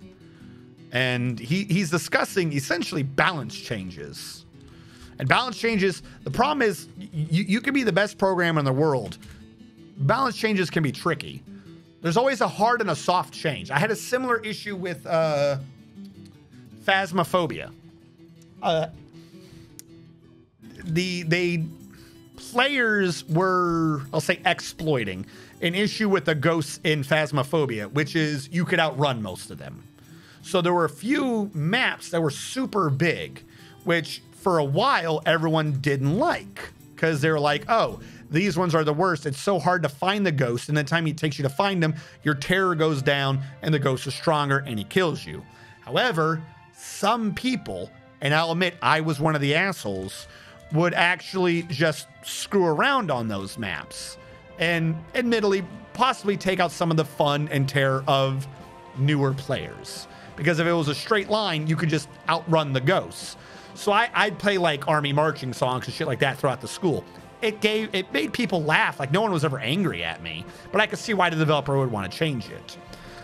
And he's discussing essentially balance changes. And balance changes, the problem is you can be the best programmer in the world. Balance changes can be tricky. There's always a hard and a soft change. I had a similar issue with Phasmophobia. The players were, I'll say, exploiting an issue with the ghosts in Phasmophobia, which is you could outrun most of them. So there were a few maps that were super big, which for a while everyone didn't like, because they were like, oh, these ones are the worst. It's so hard to find the ghost, and the time it takes you to find them, your terror goes down and the ghost is stronger and he kills you. However, some people, and I'll admit I was one of the assholes, would actually just screw around on those maps and admittedly possibly take out some of the fun and terror of newer players. Because if it was a straight line, you could just outrun the ghosts. So I'd play like army marching songs and shit like that throughout the school. It made people laugh. Like no one was ever angry at me, but I could see why the developer would want to change it.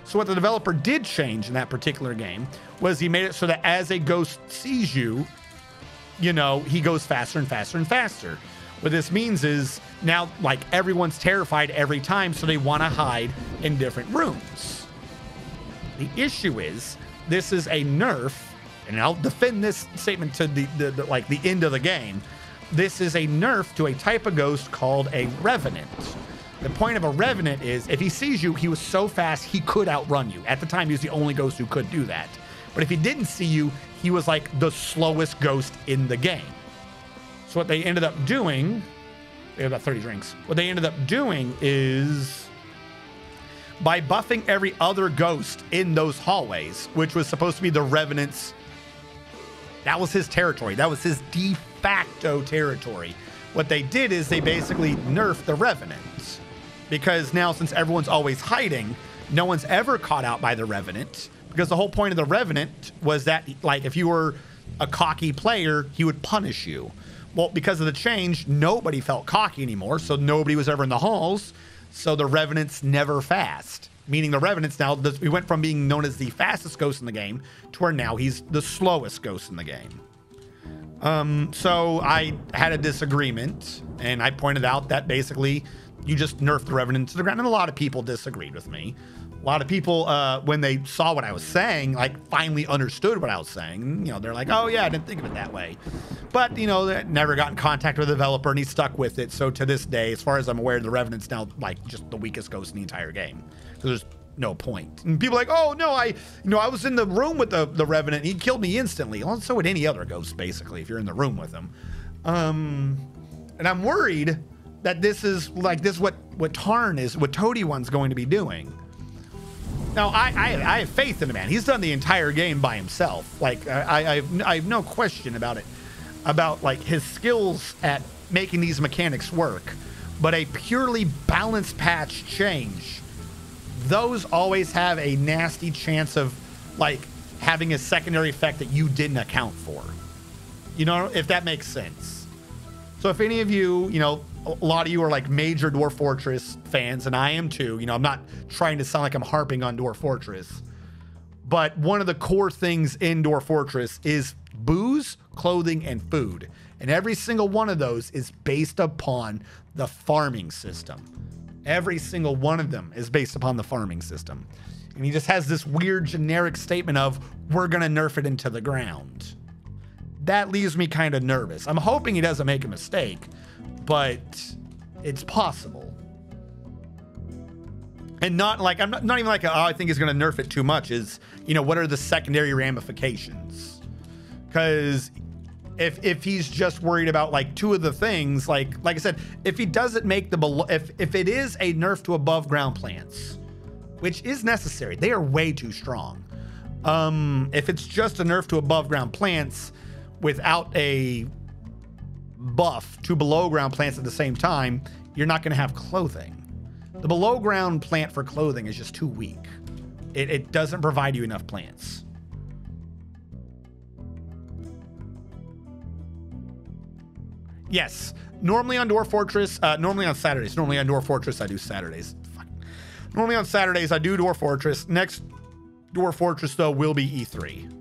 So what the developer did change in that particular game was he made it so that as a ghost sees you, you know, he goes faster and faster and faster. What this means is now like everyone's terrified every time, so they want to hide in different rooms. The issue is this is a nerf, and I'll defend this statement to the end of the game. This is a nerf to a type of ghost called a revenant. The point of a revenant is if he sees you, he was so fast he could outrun you. At the time, he was the only ghost who could do that. But if he didn't see you, he was like the slowest ghost in the game. So what they ended up doing, they had about 30 drinks. What they ended up doing is by buffing every other ghost in those hallways, which was supposed to be the revenant's, that was his territory. That was his de facto territory. What they did is they basically nerfed the revenants, because now since everyone's always hiding, no one's ever caught out by the revenant, because the whole point of the revenant was that like if you were a cocky player, he would punish you. Well, because of the change, nobody felt cocky anymore, so nobody was ever in the halls. So the Revenant's never fast. Meaning the Revenant's now, we went from being known as the fastest ghost in the game to where now he's the slowest ghost in the game. So I had a disagreement, and I pointed out that basically you just nerf the Revenant to the ground, and a lot of people disagreed with me. A lot of people, when they saw what I was saying, like finally understood what I was saying. You know, they're like, oh yeah, I didn't think of it that way. But, you know, they never got in contact with the developer, and he stuck with it. So to this day, as far as I'm aware, the Revenant's now like just the weakest ghost in the entire game. So there's no point. And people are like, oh no, I was in the room with the Revenant, and he killed me instantly. Well, so would any other ghost, basically, if you're in the room with him. And I'm worried that this is what Tarn is, what Toady One's going to be doing. Now, I have faith in the man. He's done the entire game by himself. Like, I have no question about it, about like his skills at making these mechanics work. But a purely balanced patch change, those always have a nasty chance of like having a secondary effect that you didn't account for. You know, if that makes sense. So if any of you, you know, a lot of you are like major Dwarf Fortress fans, and I am too. You know, I'm not trying to sound like I'm harping on Dwarf Fortress, but one of the core things in Dwarf Fortress is booze, clothing, and food. And every single one of those is based upon the farming system. Every single one of them is based upon the farming system. And he just has this weird generic statement of, we're going to nerf it into the ground. That leaves me kind of nervous. I'm hoping he doesn't make a mistake, but it's possible. And not like, I'm not even like, oh, I think he's going to nerf it too much. Is, you know, what are the secondary ramifications? Because if he's just worried about like two of the things, like I said, if he doesn't make the, if it is a nerf to above ground plants, which is necessary, they are way too strong. If it's just a nerf to above ground plants without a buff to below ground plants at the same time, you're not going to have clothing. The below ground plant for clothing is just too weak. It doesn't provide you enough plants. Yes, normally on Dwarf Fortress, normally on Saturdays. Normally on Dwarf Fortress, I do Saturdays. Fuck. Normally on Saturdays, I do Dwarf Fortress. Next Dwarf Fortress, though, will be E3.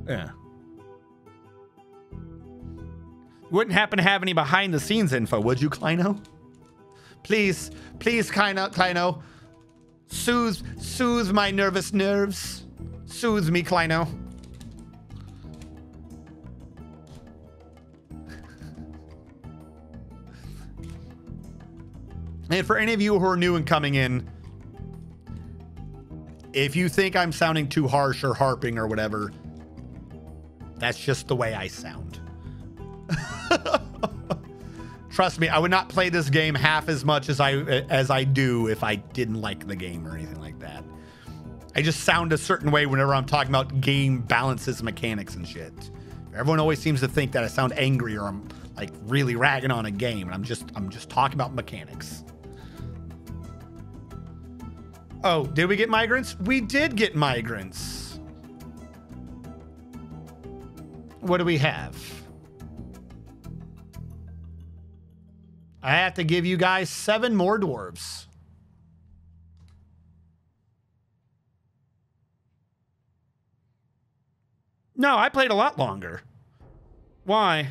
Yeah. You wouldn't happen to have any behind-the-scenes info, would you, Kleino? Please, Kleino. Soothe my nervous nerves. Soothe me, Kleino. And for any of you who are new and coming in, if you think I'm sounding too harsh or harping or whatever, that's just the way I sound. Trust me, I would not play this game half as much as I do if I didn't like the game or anything like that. I just sound a certain way whenever I'm talking about game balances, mechanics, and shit. Everyone always seems to think that I sound angry or I'm like really ragging on a game, and I'm just talking about mechanics. Oh, did we get migrants? We did get migrants. What do we have? I have to give you guys 7 more dwarves. No, I played a lot longer. Why?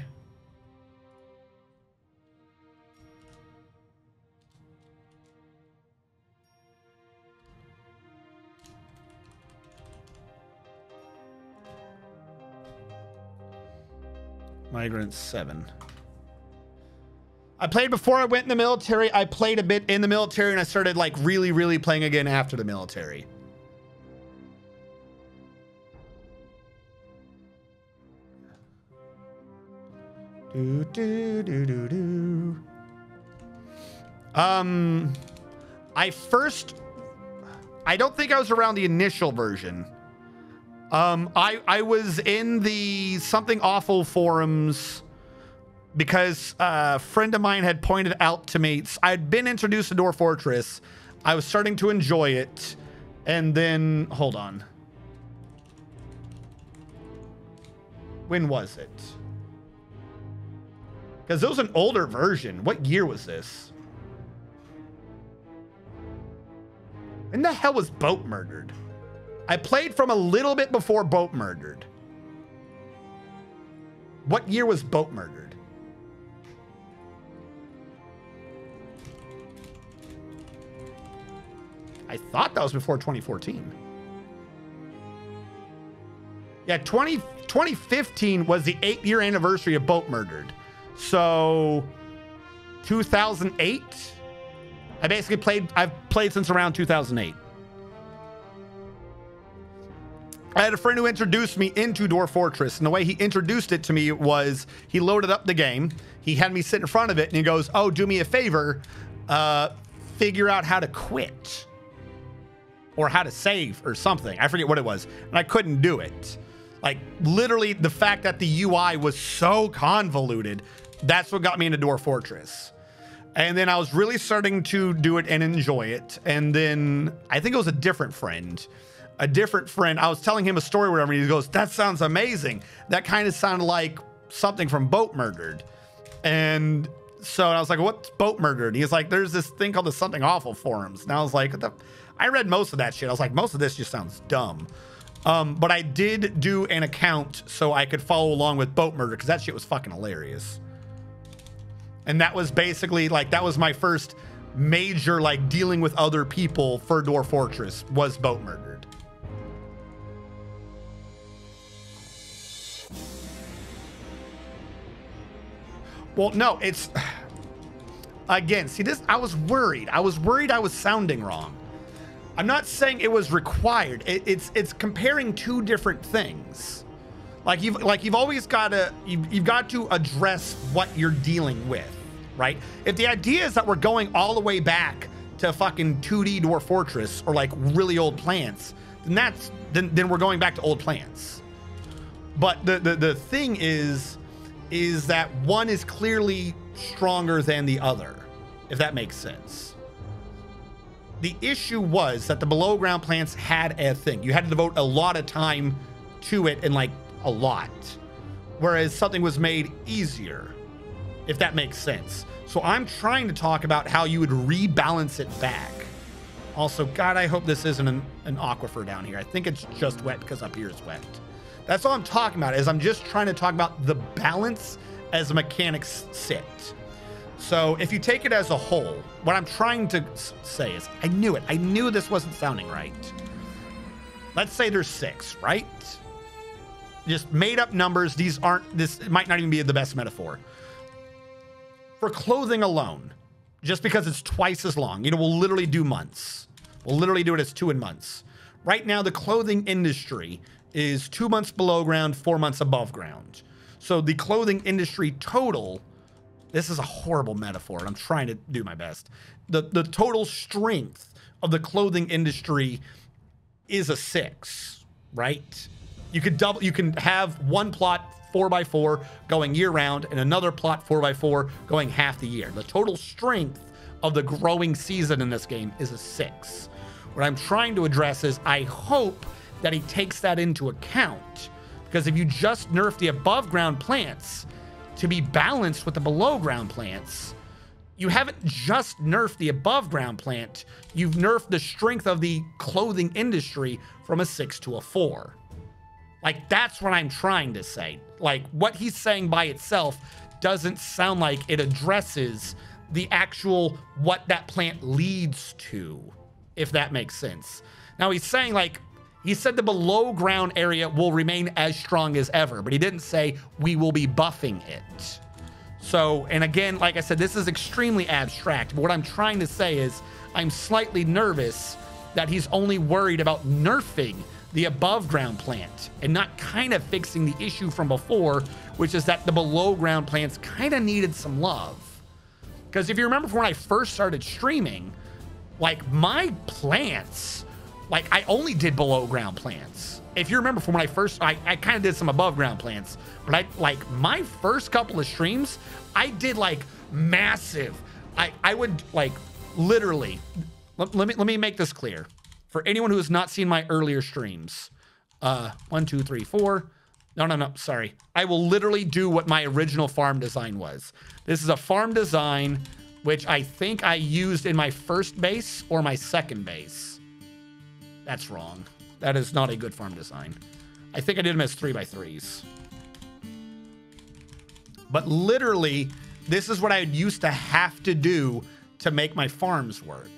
Migrants 7. I played before I went in the military. I played a bit in the military, and I started like really playing again after the military. I don't think I was around the initial version. I was in the Something Awful forums because a friend of mine had pointed out to me, I'd been introduced to Dwarf Fortress. I was starting to enjoy it. And then, hold on. When was it? Because it was an older version. What year was this? When the hell was Boat Murdered? I played from a little bit before Boat Murdered. What year was Boat Murdered? I thought that was before 2014. Yeah, 2015 was the 8-year anniversary of Boat Murdered. So 2008, I've played since around 2008. I had a friend who introduced me into Dwarf Fortress, and the way he introduced it to me was he loaded up the game. He had me sit in front of it, and he goes, "Oh, do me a favor, figure out how to quit or how to save or something." I forget what it was, and I couldn't do it. Like, literally, the fact that the UI was so convoluted, that's what got me into Dwarf Fortress. And then I was really starting to do it and enjoy it. And then I think it was a different friend. I was telling him a story or whatever, and he goes, "That sounds amazing. That kind of sounded like something from Boat Murdered." And so I was like, "What's Boat Murdered?" And he's like, "There's this thing called the Something Awful forums." And I was like, I read most of that shit. I was like, most of this just sounds dumb. But I did do an account so I could follow along with Boat Murder, because that shit was fucking hilarious. And that was basically like, that was my first major like dealing with other people for Dwarf Fortress, was Boat Murdered. Well, no, it's again, see this, I was worried I was sounding wrong. I'm not saying it was required. It's comparing two different things. Like you've always got to you've got to address what you're dealing with, right? If the idea is that we're going all the way back to fucking 2D Dwarf Fortress or like really old plants, then we're going back to old plants. But the thing is that one is clearly stronger than the other, if that makes sense. The issue was that the below ground plants had a thing. You had to devote a lot of time to it, and like a lot. Whereas something was made easier, if that makes sense. So I'm trying to talk about how you would rebalance it back. Also, God, I hope this isn't an aquifer down here. I think it's just wet because up here is wet. That's all I'm talking about, is I'm just trying to talk about the balance as mechanics sit. So if you take it as a whole, what I'm trying to say is, I knew this wasn't sounding right. Let's say there's 6, right? Just made up numbers. This might not even be the best metaphor. For clothing alone, just because it's twice as long, we'll literally do months. We'll literally do it as 2 in months. Right now, the clothing industry is 2 months below ground, 4 months above ground. So the clothing industry total, this is a horrible metaphor, and I'm trying to do my best. The total strength of the clothing industry is a 6, right? You can have one plot 4x4 going year round and another plot 4x4 going half the year. The total strength of the growing season in this game is a 6. What I'm trying to address is, I hope that he takes that into account, because if you just nerf the above ground plants to be balanced with the below ground plants, you haven't just nerfed the above ground plant, you've nerfed the strength of the clothing industry from a 6 to a 4. Like, that's what I'm trying to say. Like, what he's saying by itself doesn't sound like it addresses the actual what that plant leads to, if that makes sense. Now he's saying, like, he said the below ground area will remain as strong as ever, but he didn't say we will be buffing it. So, and again, like I said, this is extremely abstract. But what I'm trying to say is, I'm slightly nervous that he's only worried about nerfing the above ground plant and not kind of fixing the issue from before, which is that the below ground plants kind of needed some love. Because if you remember from when I first started streaming, like, my plants, like, I only did below ground plants. If you remember from when I first, I kind of did some above ground plants, but my first couple of streams, I did like massive, I would like literally, let me make this clear. For anyone who has not seen my earlier streams, 1, 2, 3, 4, No, sorry. I will literally do what my original farm design was. This is a farm design, which I think I used in my first base or my second base. That's wrong. That is not a good farm design. I think I did them as 3x3s. But literally, this is what I used to have to do to make my farms work.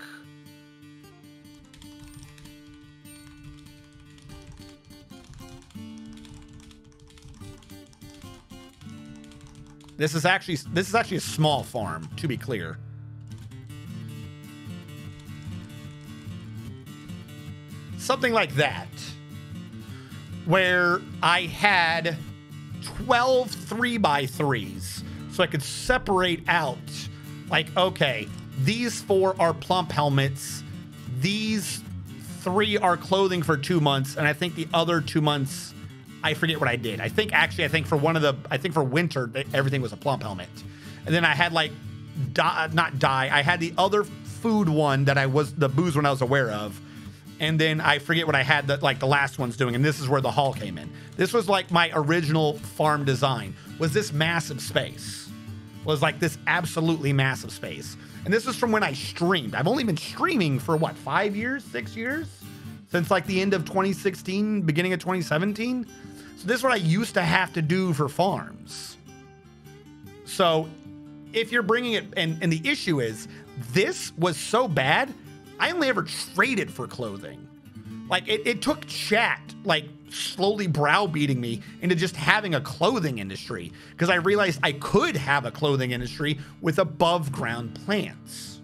This is actually a small farm, to be clear. Something like that, where I had 12 3x3s, so I could separate out, like, okay, these 4 are plump helmets, these 3 are clothing for 2 months, and I think the other 2 months, I forget what I did. I think for winter, everything was a plump helmet. And then I had like, I had the other food one that the booze one I was aware of. And then I forget what I had that like the last one's doing. And this is where the hall came in. This was like my original farm design, was this massive space. Was like this absolutely massive space. And this was from when I streamed. I've only been streaming for what, 5 years, 6 years? Since like the end of 2016, beginning of 2017. So this is what I used to have to do for farms. So if you're bringing it, and the issue is, this was so bad, I only ever traded for clothing. Like it took chat, like slowly browbeating me into just having a clothing industry, because I realized I could have a clothing industry with above ground plants.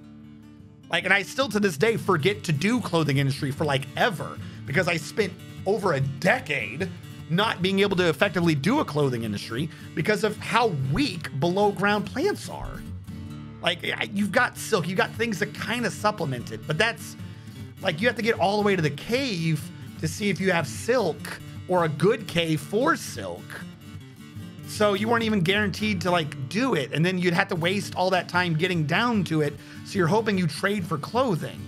Like, and I still to this day forget to do clothing industry for like ever, because I spent over a decade not being able to effectively do a clothing industry because of how weak below ground plants are. Like, you've got silk, you've got things that kind of supplement it, but that's like, you have to get all the way to the cave to see if you have silk or a good cave for silk. So you weren't even guaranteed to like do it. And then you'd have to waste all that time getting down to it. So you're hoping you trade for clothing,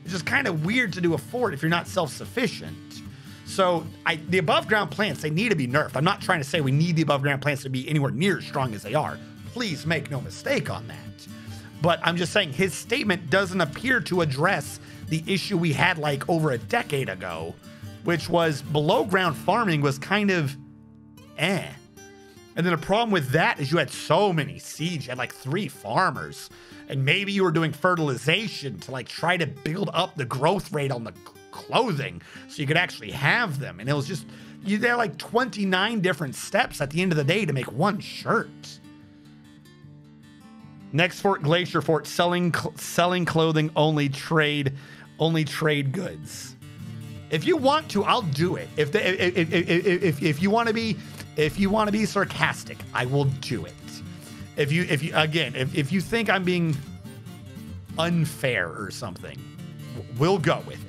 which is kind of weird to do a fort if you're not self-sufficient. So the above ground plants, they need to be nerfed. I'm not trying to say we need the above ground plants to be anywhere near as strong as they are. Please make no mistake on that. But I'm just saying his statement doesn't appear to address the issue we had like over a decade ago, which was below ground farming was kind of eh. And then the problem with that is you had so many seeds. You had like 3 farmers, and maybe you were doing fertilization to like try to build up the growth rate on the clothing so you could actually have them. And it was just, you had like 29 different steps at the end of the day to make one shirt. Next fort, Glacier Fort, selling clothing, only trade goods. If you want to, I'll do it. If you want to be sarcastic, I will do it. If you think I'm being unfair or something, we'll go with it.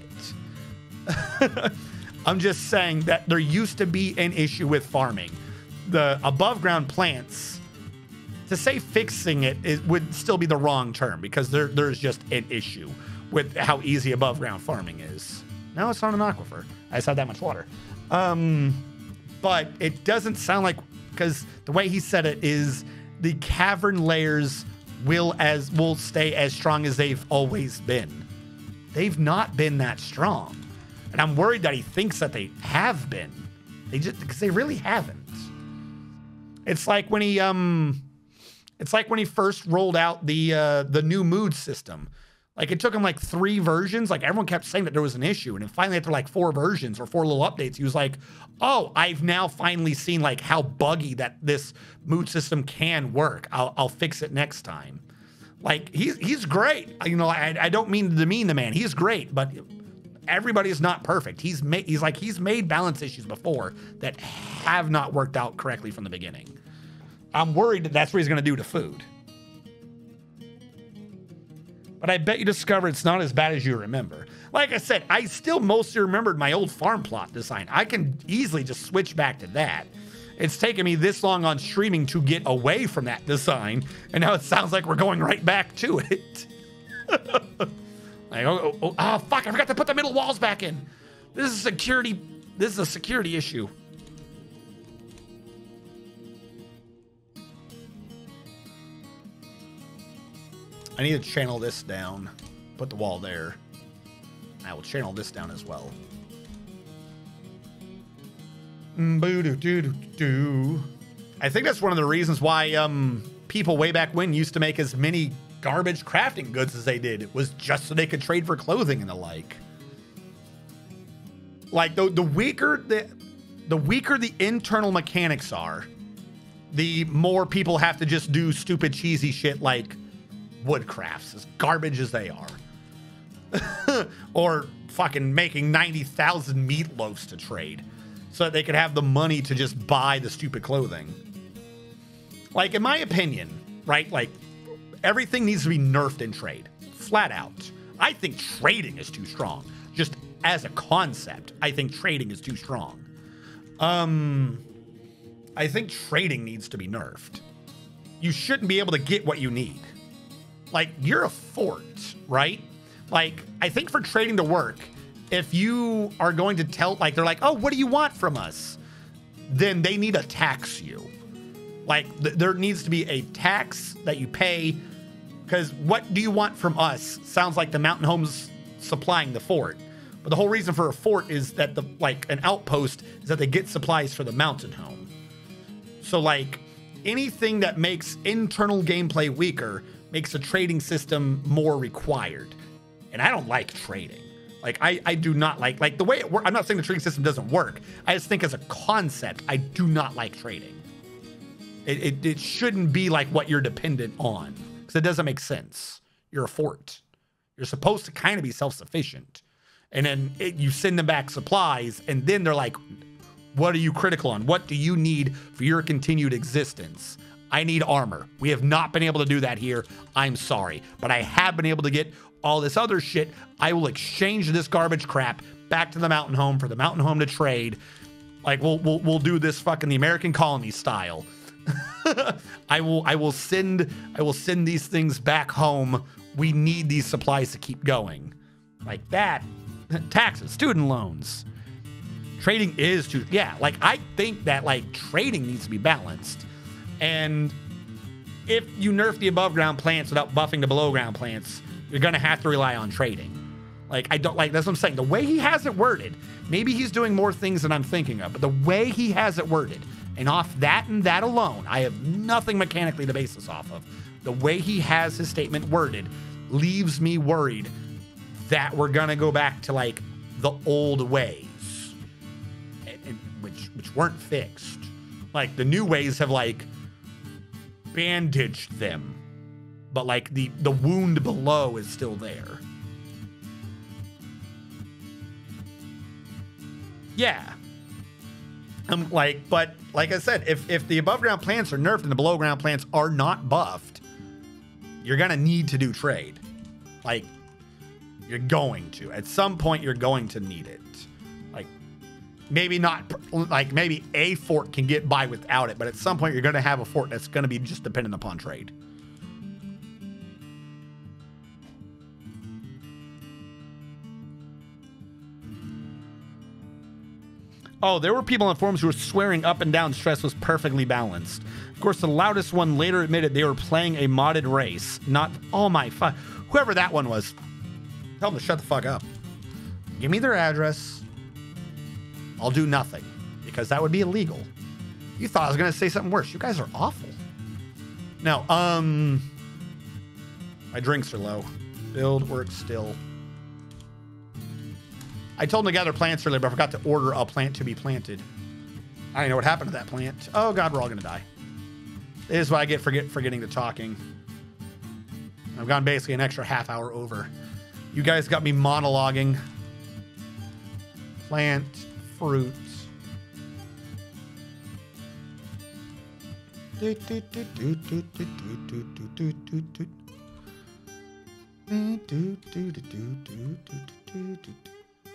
I'm just saying that there used to be an issue with farming. The above ground plants, to say fixing it would still be the wrong term, because there's just an issue with how easy above ground farming is. Now it's not an aquifer. I just had that much water. But it doesn't sound like, because the way he said it is the cavern layers will stay as strong as they've always been. They've not been that strong. And I'm worried that he thinks that they have been. Because they really haven't. It's like when he first rolled out the new mood system. Like, it took him like 3 versions. Like, everyone kept saying that there was an issue. And then finally, after like 4 versions or 4 little updates, he was like, oh, I've now finally seen like how buggy that this mood system can work. I'll fix it next time. Like, he's great. You know, I don't mean to demean the man. He's great, but everybody is not perfect. He's made balance issues before that have not worked out correctly from the beginning. I'm worried that that's what he's going to do to food. But I bet you discover it's not as bad as you remember. Like I said, I still mostly remembered my old farm plot design. I can easily just switch back to that. It's taken me this long on streaming to get away from that design, and now it sounds like we're going right back to it. Like, fuck, I forgot to put the middle walls back in. This is a security issue. I need to channel this down. Put the wall there. I will channel this down as well. I think that's one of the reasons why people way back when used to make as many garbage crafting goods as they did. It was just so they could trade for clothing and the like. Like the weaker the internal mechanics are, the more people have to just do stupid cheesy shit like wood crafts, as garbage as they are. Or fucking making 90,000 meatloafs to trade so that they could have the money to just buy the stupid clothing. Like, in my opinion, right? Like, everything needs to be nerfed in trade. Flat out. I think trading is too strong. Just as a concept, I think trading is too strong. I think trading needs to be nerfed. You shouldn't be able to get what you need. Like, you're a fort, right? Like, I think for trading to work, if you are going to tell, like, they're like, oh, what do you want from us? Then they need to tax you. Like, there needs to be a tax that you pay, because what do you want from us sounds like the mountain home's supplying the fort. But the whole reason for a fort is that an outpost is that they get supplies for the mountain home. So, like, anything that makes internal gameplay weaker makes a trading system more required. And I don't like trading. Like, I do not like the way it works. I'm not saying the trading system doesn't work. I just think as a concept, I do not like trading. It shouldn't be like what you're dependent on, because it doesn't make sense. You're a fort. You're supposed to kind of be self-sufficient. And then you send them back supplies, and then they're like, what are you critical on? What do you need for your continued existence? I need armor. We have not been able to do that here. I'm sorry. But I have been able to get all this other shit. I will exchange this garbage crap back to the mountain home for the mountain home to trade. Like, we'll do this fucking the American colony style. I will send these things back home. We need these supplies to keep going. Like that. Taxes, student loans. Trading is too, yeah, like I think that like trading needs to be balanced. And if you nerf the above ground plants without buffing the below ground plants, you're gonna have to rely on trading. Like, I don't like, that's what I'm saying. The way he has it worded, maybe he's doing more things than I'm thinking of, but the way he has it worded, and off that and that alone, I have nothing mechanically to base this off of. The way he has his statement worded leaves me worried that we're gonna go back to like the old ways, which weren't fixed. Like the new ways have like bandaged them, but like the wound below is still there. Yeah. But like I said, if the above ground plants are nerfed and the below ground plants are not buffed, you're gonna need to do trade. Like, you're going to. At some point, you're going to need it. Like, maybe not, like, maybe a fort can get by without it, but at some point, you're going to have a fort that's going to be just dependent upon trade. Oh, there were people on forums who were swearing up and down stress was perfectly balanced. Of course, the loudest one later admitted they were playing a modded race. Not, oh my fuck. Whoever that one was. Tell them to shut the fuck up. Give me their address. I'll do nothing, because that would be illegal. You thought I was going to say something worse. You guys are awful. Now, my drinks are low. Build works still. I told them to gather plants earlier, but I forgot to order a plant to be planted. I don't know what happened to that plant. Oh God, we're all going to die. This is what I get for forgetting to talking. I've gone basically an extra half hour over. You guys got me monologuing. Plant, fruit.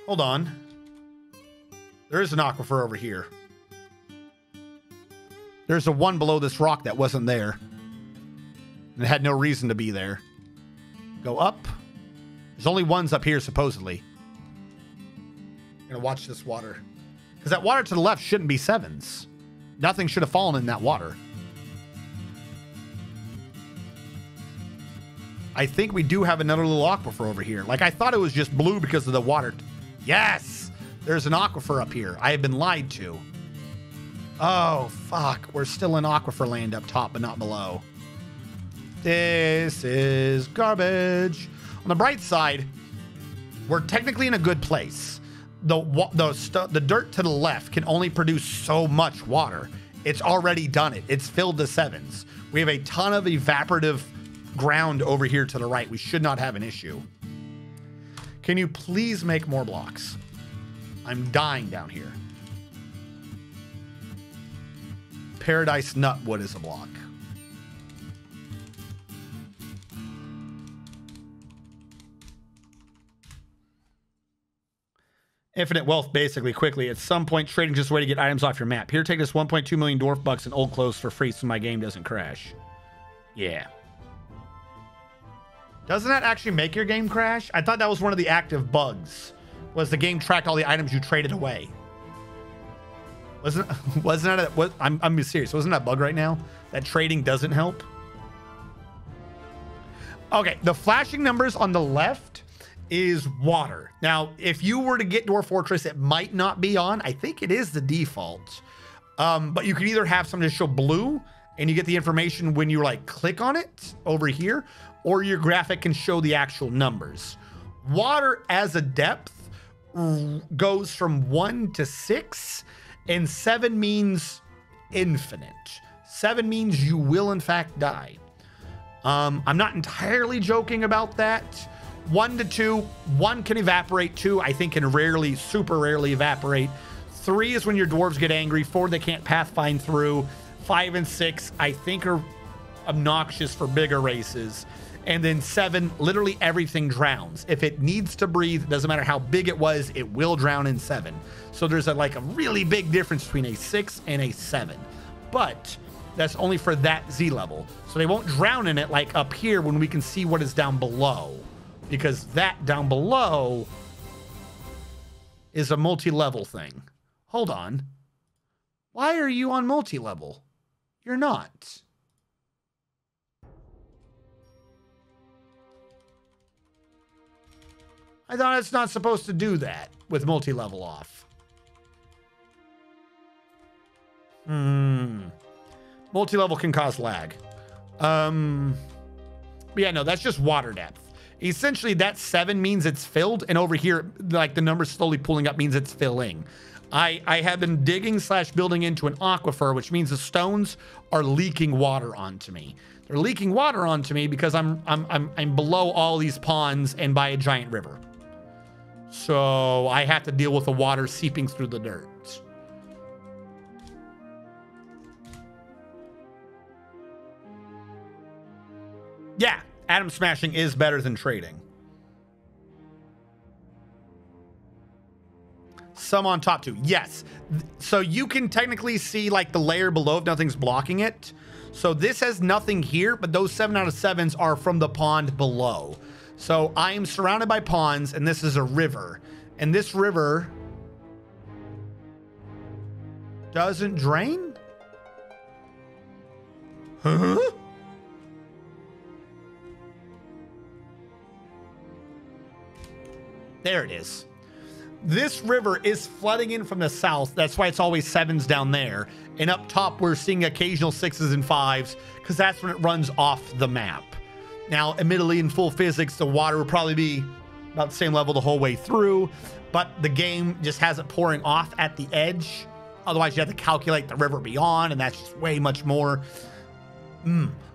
Hold on. There is an aquifer over here. There's a one below this rock that wasn't there. And it had no reason to be there. Go up. There's only ones up here, supposedly. I'm gonna watch this water. Because that water to the left shouldn't be sevens. Nothing should have fallen in that water. I think we do have another little aquifer over here. Like, I thought it was just blue because of the water. Yes, there's an aquifer up here. I have been lied to. Oh, fuck. We're still in aquifer land up top, but not below. This is garbage. On the bright side, we're technically in a good place. The dirt to the left can only produce so much water. It's already done it. It's filled the 7s. We have a ton of evaporative ground over here to the right. We should not have an issue. Can you please make more blocks? I'm dying down here. Paradise Nutwood is a block. Infinite wealth, basically, quickly. At some point, trading just a way to get items off your map. Here, take this 1.2 million dwarf bucks and old clothes for free so my game doesn't crash. Yeah. Doesn't that actually make your game crash? I thought that was one of the active bugs, was the game tracked all the items you traded away. Wasn't that I'm serious. Wasn't that bug right now? That trading doesn't help? Okay, the flashing numbers on the left is water. Now, if you were to get Dwarf Fortress, it might not be on. I think it is the default. But you can either have something to show blue and you get the information when you like click on it over here, or your graphic can show the actual numbers. Water as a depth goes from 1 to 6, and 7 means infinite. 7 means you will in fact die. I'm not entirely joking about that. 1 to 2, 1 can evaporate, 2 I think can rarely, super rarely evaporate. 3 is when your dwarves get angry. 4 they can't pathfind through. 5 and 6 I think are obnoxious for bigger races. And then 7, literally everything drowns. If it needs to breathe, doesn't matter how big it was, it will drown in 7. So there's like a really big difference between a 6 and a 7. But that's only for that Z level. So they won't drown in it like up here when we can see what is down below. Because that down below is a multi-level thing. Hold on. Why are you on multi-level? You're not. I thought it's not supposed to do that with multi-level off. Multi-level can cause lag. But yeah, no, that's just water depth. Essentially, that 7 means it's filled, and over here, like the numbers slowly pulling up means it's filling. I have been digging / building into an aquifer, which means the stones are leaking water onto me. They're leaking water onto me because I'm below all these ponds and by a giant river. So I have to deal with the water seeping through the dirt. Yeah, atom smashing is better than trading. Some on top too. Yes. So you can technically see like the layer below if nothing's blocking it. So this has nothing here, but those 7 out of 7s are from the pond below. So I am surrounded by ponds, and this is a river. And this river doesn't drain? Huh? There it is. This river is flooding in from the south. That's why it's always 7s down there. And up top, we're seeing occasional 6s and 5s because that's when it runs off the map. Now, admittedly, in full physics, the water will probably be about the same level the whole way through, but the game just has it pouring off at the edge. Otherwise, you have to calculate the river beyond, and that's just way much more.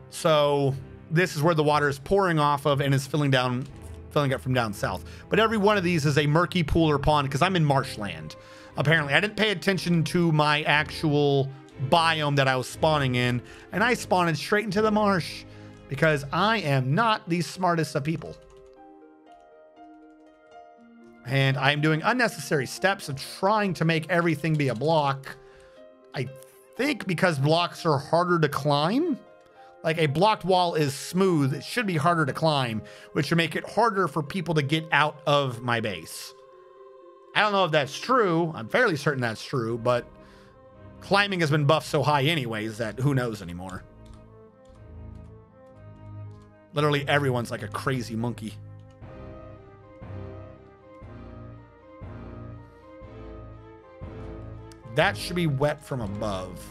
So this is where the water is pouring off of and is filling up from down south. But every one of these is a murky pool or pond because I'm in marshland. Apparently, I didn't pay attention to my actual biome that I was spawning in, and I spawned straight into the marsh because I am not the smartest of people. And I'm doing unnecessary steps of trying to make everything be a block. I think because blocks are harder to climb. Like a blocked wall is smooth, it should be harder to climb, which would make it harder for people to get out of my base. I don't know if that's true. I'm fairly certain that's true, but climbing has been buffed so high anyways that who knows anymore. Literally everyone's like a crazy monkey. That should be wet from above.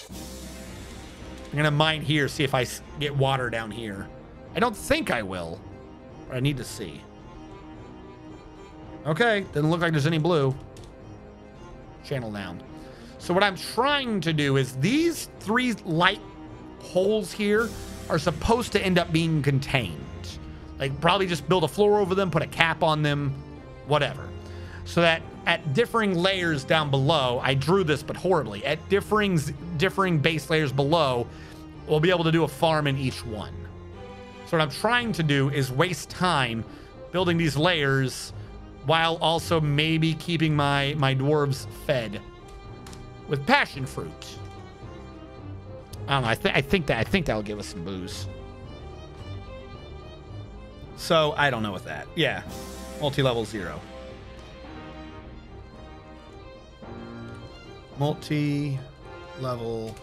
I'm going to mine here, see if I get water down here. I don't think I will, but I need to see. Okay, doesn't look like there's any blue. Channel down. So what I'm trying to do is these 3 light holes here are supposed to end up being contained. Like probably just build a floor over them, put a cap on them, whatever. So that at differing layers down below, I drew this but horribly, at differing base layers below, we'll be able to do a farm in each one. So what I'm trying to do is waste time building these layers while also maybe keeping my dwarves fed with passion fruit. I don't know. I think that'll give us some booze. So I don't know with that. Yeah, multi-level 0. Multi-level.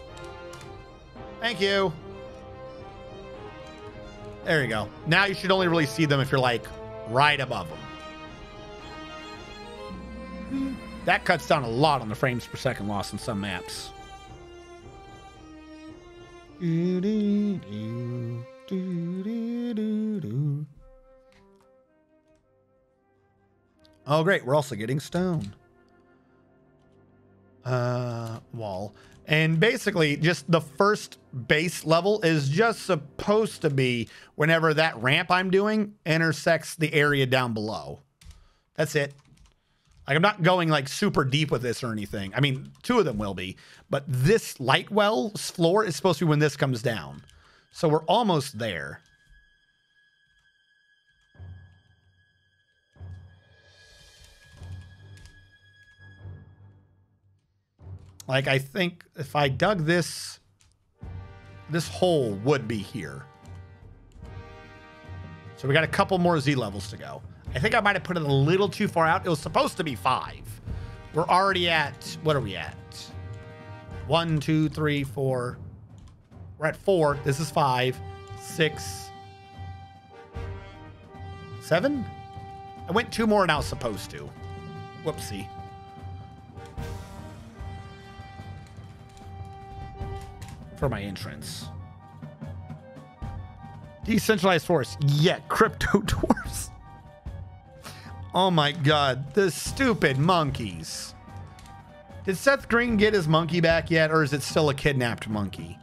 Thank you. There you go. Now you should only really see them if you're like right above them. That cuts down a lot on the frames per second loss in some maps. Oh, great. We're also getting stone. Wall. And basically, just the first base level is just supposed to be whenever that ramp I'm doing intersects the area down below. That's it. Like, I'm not going like super deep with this or anything. I mean, 2 of them will be, but this light well's floor is supposed to be when this comes down. So we're almost there. Like, I think if I dug this hole would be here. So we got a couple more Z levels to go. I think I might have put it a little too far out. It was supposed to be 5. We're already at, what are we at? 1, 2, 3, 4. We're at 4. This is 5, 6, 7. I went 2 more than I was supposed to. Whoopsie. For my entrance. Decentralized force. Yeah, crypto dwarfs. Oh my god, the stupid monkeys. Did Seth Green get his monkey back yet, or is it still a kidnapped monkey?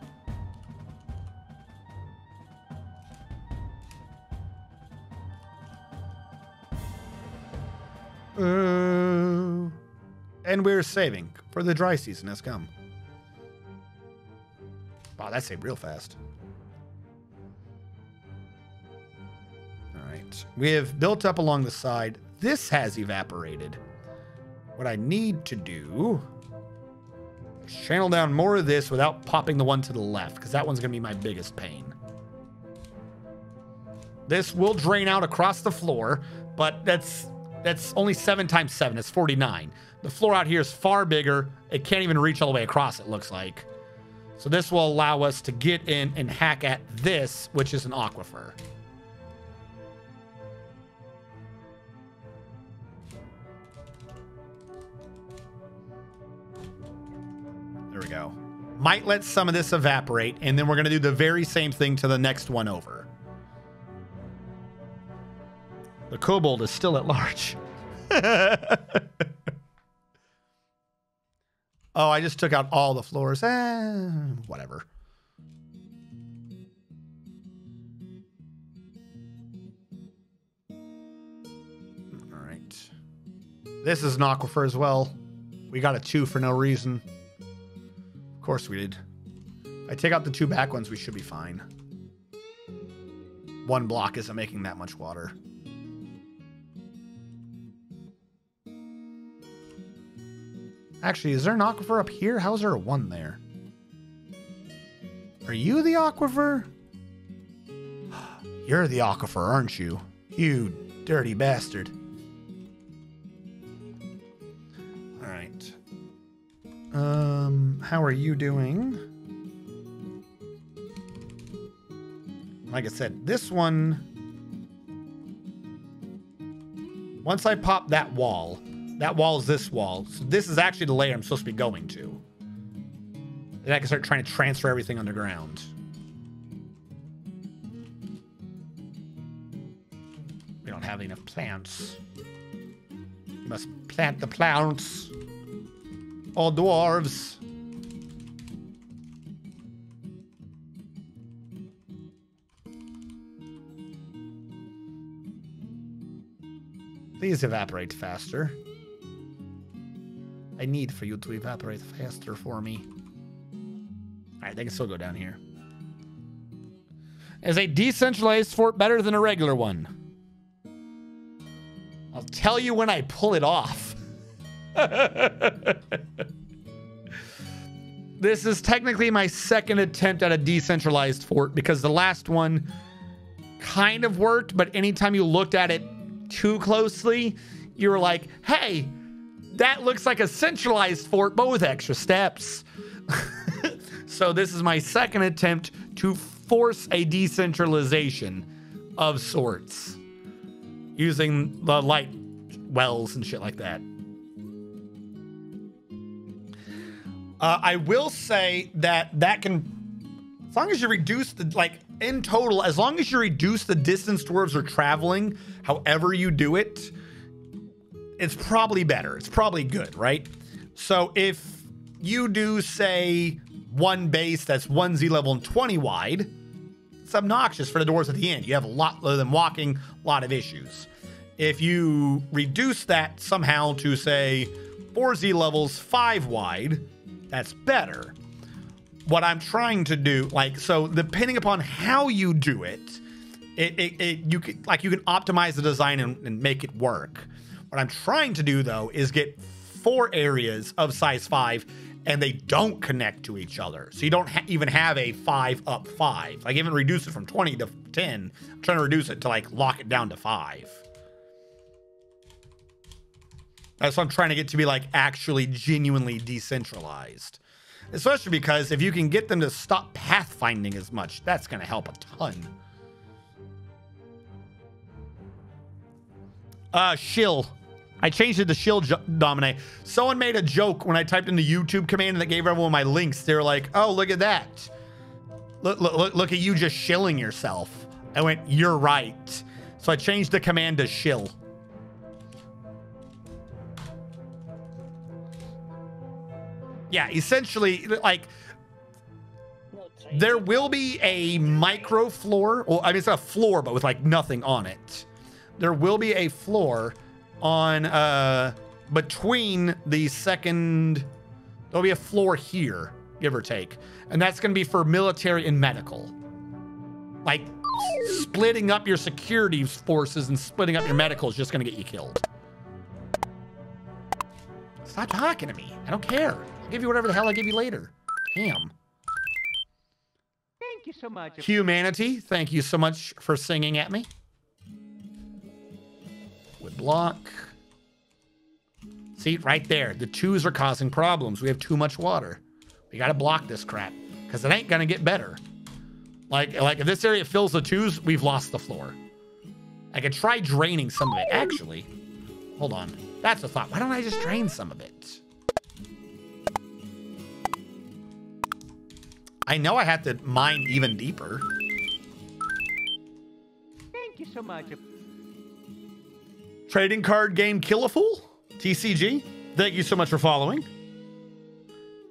And we're saving for the dry season has come. Wow, that saved real fast. All right. We have built up along the side. This has evaporated. What I need to do is channel down more of this without popping the one to the left, because that one's going to be my biggest pain. This will drain out across the floor, but that's only 7 times 7. It's 49. The floor out here is far bigger. It can't even reach all the way across, it looks like. So this will allow us to get in and hack at this, which is an aquifer. There we go. Might let some of this evaporate, and then we're going to do the very same thing to the next one over. The kobold is still at large. Oh, I just took out all the floors. Whatever. All right. This is an aquifer as well. We got a 2 for no reason. Of course we did. If I take out the 2 back ones, we should be fine. 1 block isn't making that much water. Actually, is there an aquifer up here? How is there a 1 there? Are you the aquifer? You're the aquifer, aren't you? You dirty bastard. All right. How are you doing? like I said, this one, once I pop that wall is this wall. So this is actually the layer I'm supposed to be going to. Then I can start trying to transfer everything underground. We don't have enough plants. You must plant the plants. All dwarves. Please evaporate faster. I need for you to evaporate faster for me. Alright, they can still go down here. Is a decentralized fort better than a regular one? I'll tell you when I pull it off. This is technically my second attempt at a decentralized fort because the last one kind of worked, but anytime you looked at it too closely, you were like, hey, that looks like a centralized fort, but with extra steps. So this is my second attempt to force a decentralization of sorts using the light wells and shit like that. I will say that can, as long as you reduce the, like, in total, as long as you reduce the distance dwarves are traveling, however you do it, it's probably better. It's probably good, right? So if you do, say, one base that's 1 Z level and 20 wide, it's obnoxious for the dwarves at the end. You have a lot of them walking, a lot of issues. If you reduce that somehow to, say, 4 Z levels 5 wide, that's better. What I'm trying to do, like, so depending upon how you do it, you can optimize the design and make it work. What I'm trying to do though is get 4 areas of size 5 and they don't connect to each other. So you don't even have a 5 up 5. Like, even reduce it from 20 to 10. I'm trying to reduce it to, like, lock it down to 5. That's what I'm trying to get to be, like, actually genuinely decentralized. Especially because if you can get them to stop pathfinding as much, that's going to help a ton. Shill. I changed it to shill dominate. Someone made a joke when I typed in the YouTube command and that gave everyone my links. They were like, oh, look at that. Look at you just shilling yourself. I went, you're right. So I changed the command to shill. Yeah, essentially, like, there will be a micro floor. Well, I mean, it's not a floor, but with, like, nothing on it. There will be a floor on, between the second, there'll be a floor here, give or take. And that's going to be for military and medical. Like, splitting up your security forces and splitting up your medical is just going to get you killed. Stop talking to me. I don't care. I'll give you whatever the hell I give you later. Damn. Thank you so much. Humanity, thank you so much for singing at me. Wood block. See, right there. The 2s are causing problems. We have too much water. We got to block this crap because it ain't going to get better. Like if this area fills the 2s, we've lost the floor. I could try draining some of it. Actually, hold on. That's a thought. Why don't I just drain some of it? I know I have to mine even deeper. Thank you so much. Trading card game Kill a Fool? TCG? Thank you so much for following.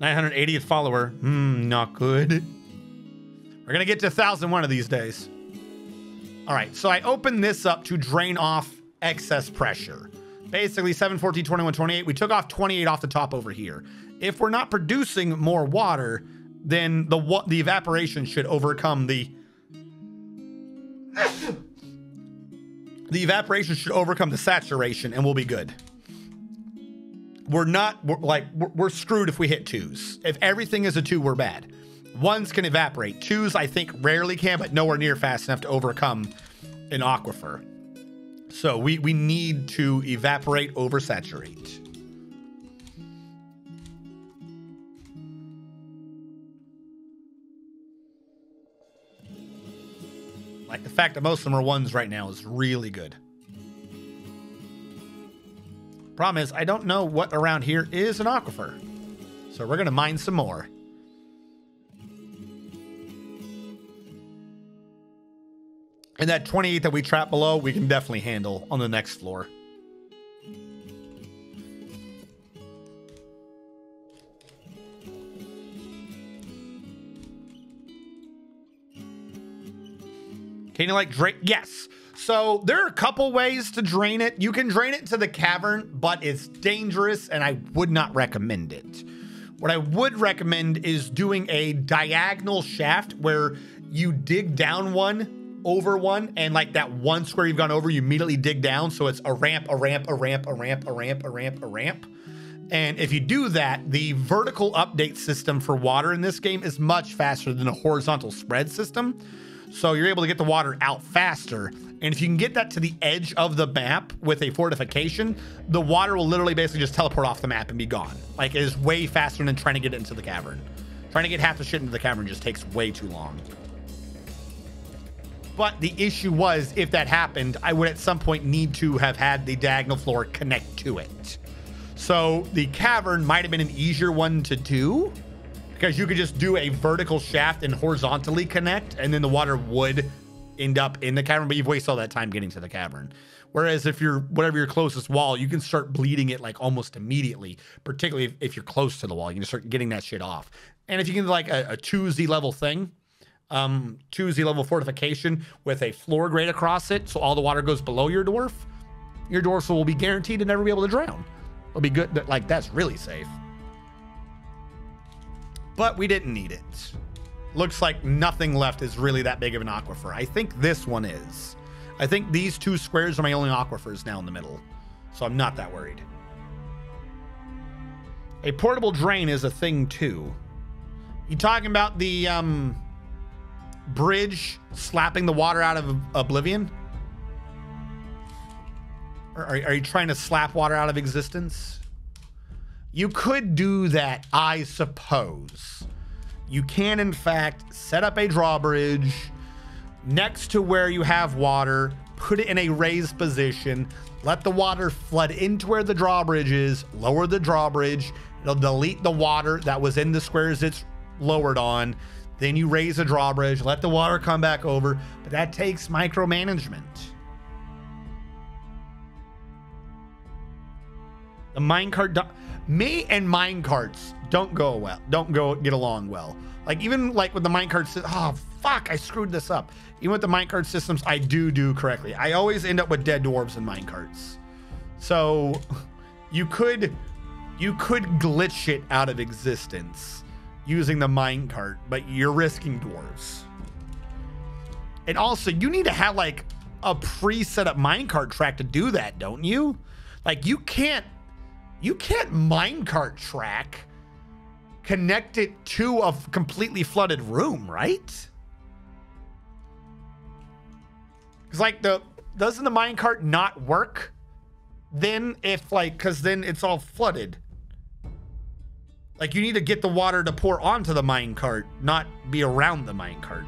980th follower. Not good. We're going to get to 1,001 of these days. All right, so I opened this up to drain off excess pressure. Basically, 7, 14, 21, 28. We took off 28 off the top over here. If we're not producing more water, then the evaporation should overcome the... the evaporation should overcome the saturation and we'll be good. We're screwed if we hit 2s. If everything is a 2, we're bad. 1s can evaporate. 2s, I think, rarely can, but nowhere near fast enough to overcome an aquifer. So we need to evaporate, oversaturate. fact. The fact that most of them are 1s right now is really good. Problem is, I don't know what around here is an aquifer. So we're going to mine some more. And that 28 that we trapped below, we can definitely handle on the next floor. Can you like drain? Yes. So there are a couple ways to drain it. You can drain it to the cavern, but it's dangerous and I would not recommend it. What I would recommend is doing a diagonal shaft where you dig down one, over one, and like that one square you've gone over, you immediately dig down. So it's a ramp, a ramp, a ramp, a ramp, a ramp, a ramp, a ramp. And if you do that, the vertical update system for water in this game is much faster than a horizontal spread system. So you're able to get the water out faster. And if you can get that to the edge of the map with a fortification, the water will literally basically just teleport off the map and be gone. Like, it is way faster than trying to get it into the cavern. Trying to get half the shit into the cavern just takes way too long. But the issue was, if that happened, I would at some point need to have had the diagonal floor connect to it. So the cavern might have been an easier one to do, because you could just do a vertical shaft and horizontally connect, and then the water would end up in the cavern, but you've wasted all that time getting to the cavern. Whereas if you're whatever your closest wall, you can start bleeding it like almost immediately, particularly if you're close to the wall. You can start getting that shit off. And if you can do like a 2Z level thing, 2Z level fortification with a floor grate across it, so all the water goes below your dwarf will be guaranteed to never be able to drown. It'll be good. Like, that's really safe. But we didn't need it. Looks like nothing left is really that big of an aquifer. I think this one is. I think these two squares are my only aquifers now in the middle. So I'm not that worried. A portable drain is a thing too. You talking about the bridge slapping the water out of oblivion? Or are you trying to slap water out of existence? You could do that, I suppose. You can, in fact, set up a drawbridge next to where you have water, put it in a raised position, let the water flood into where the drawbridge is, lower the drawbridge, it'll delete the water that was in the squares it's lowered on, then you raise a drawbridge, let the water come back over, but that takes micromanagement. The minecart, me and minecarts don't get along well. Like, even like with the minecart, oh fuck, I screwed this up. Even with the minecart systems, I do correctly. I always end up with dead dwarves in minecarts. So you could glitch it out of existence using the minecart, but you're risking dwarves. And also, you need to have like a pre-set up minecart track to do that, don't you? Like, you can't minecart track connect it to a completely flooded room, right? Because like doesn't the minecart not work then if like, because then it's all flooded? Like, you need to get the water to pour onto the minecart, not be around the minecart.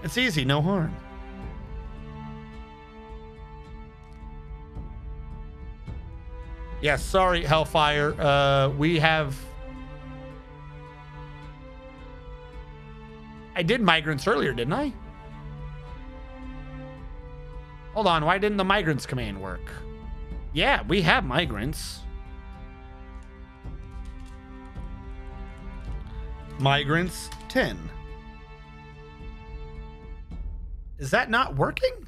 It's easy, no harm. Yes, sorry, Hellfire. I did migrants earlier, didn't I? Hold on, why didn't the migrants command work? Yeah, we have migrants. Migrants 10. Is that not working?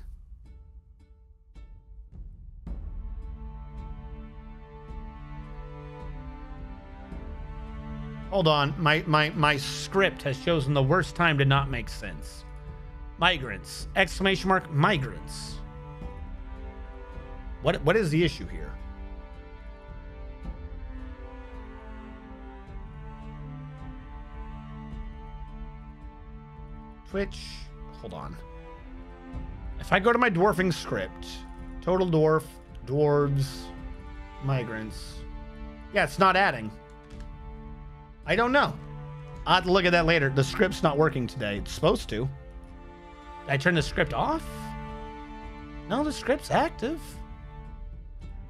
Hold on, my script has chosen the worst time to not make sense. Migrants, exclamation mark, migrants. What is the issue here? Twitch, hold on. If I go to my dwarfing script, total dwarf, dwarves, migrants. Yeah, it's not adding. I don't know. I'll have to look at that later. The script's not working today. It's supposed to. Did I turn the script off? No, the script's active.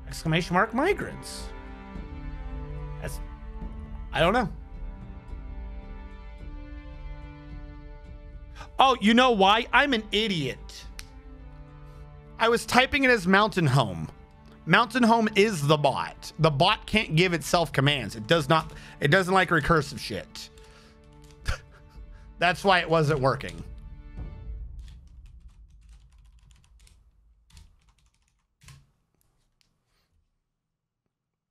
Exclamation mark migrants. That's... I don't know. Oh, you know why? I'm an idiot. I was typing it as Mountain Home. Mountain Home is the bot. The bot can't give itself commands. It doesn't like recursive shit. That's why it wasn't working.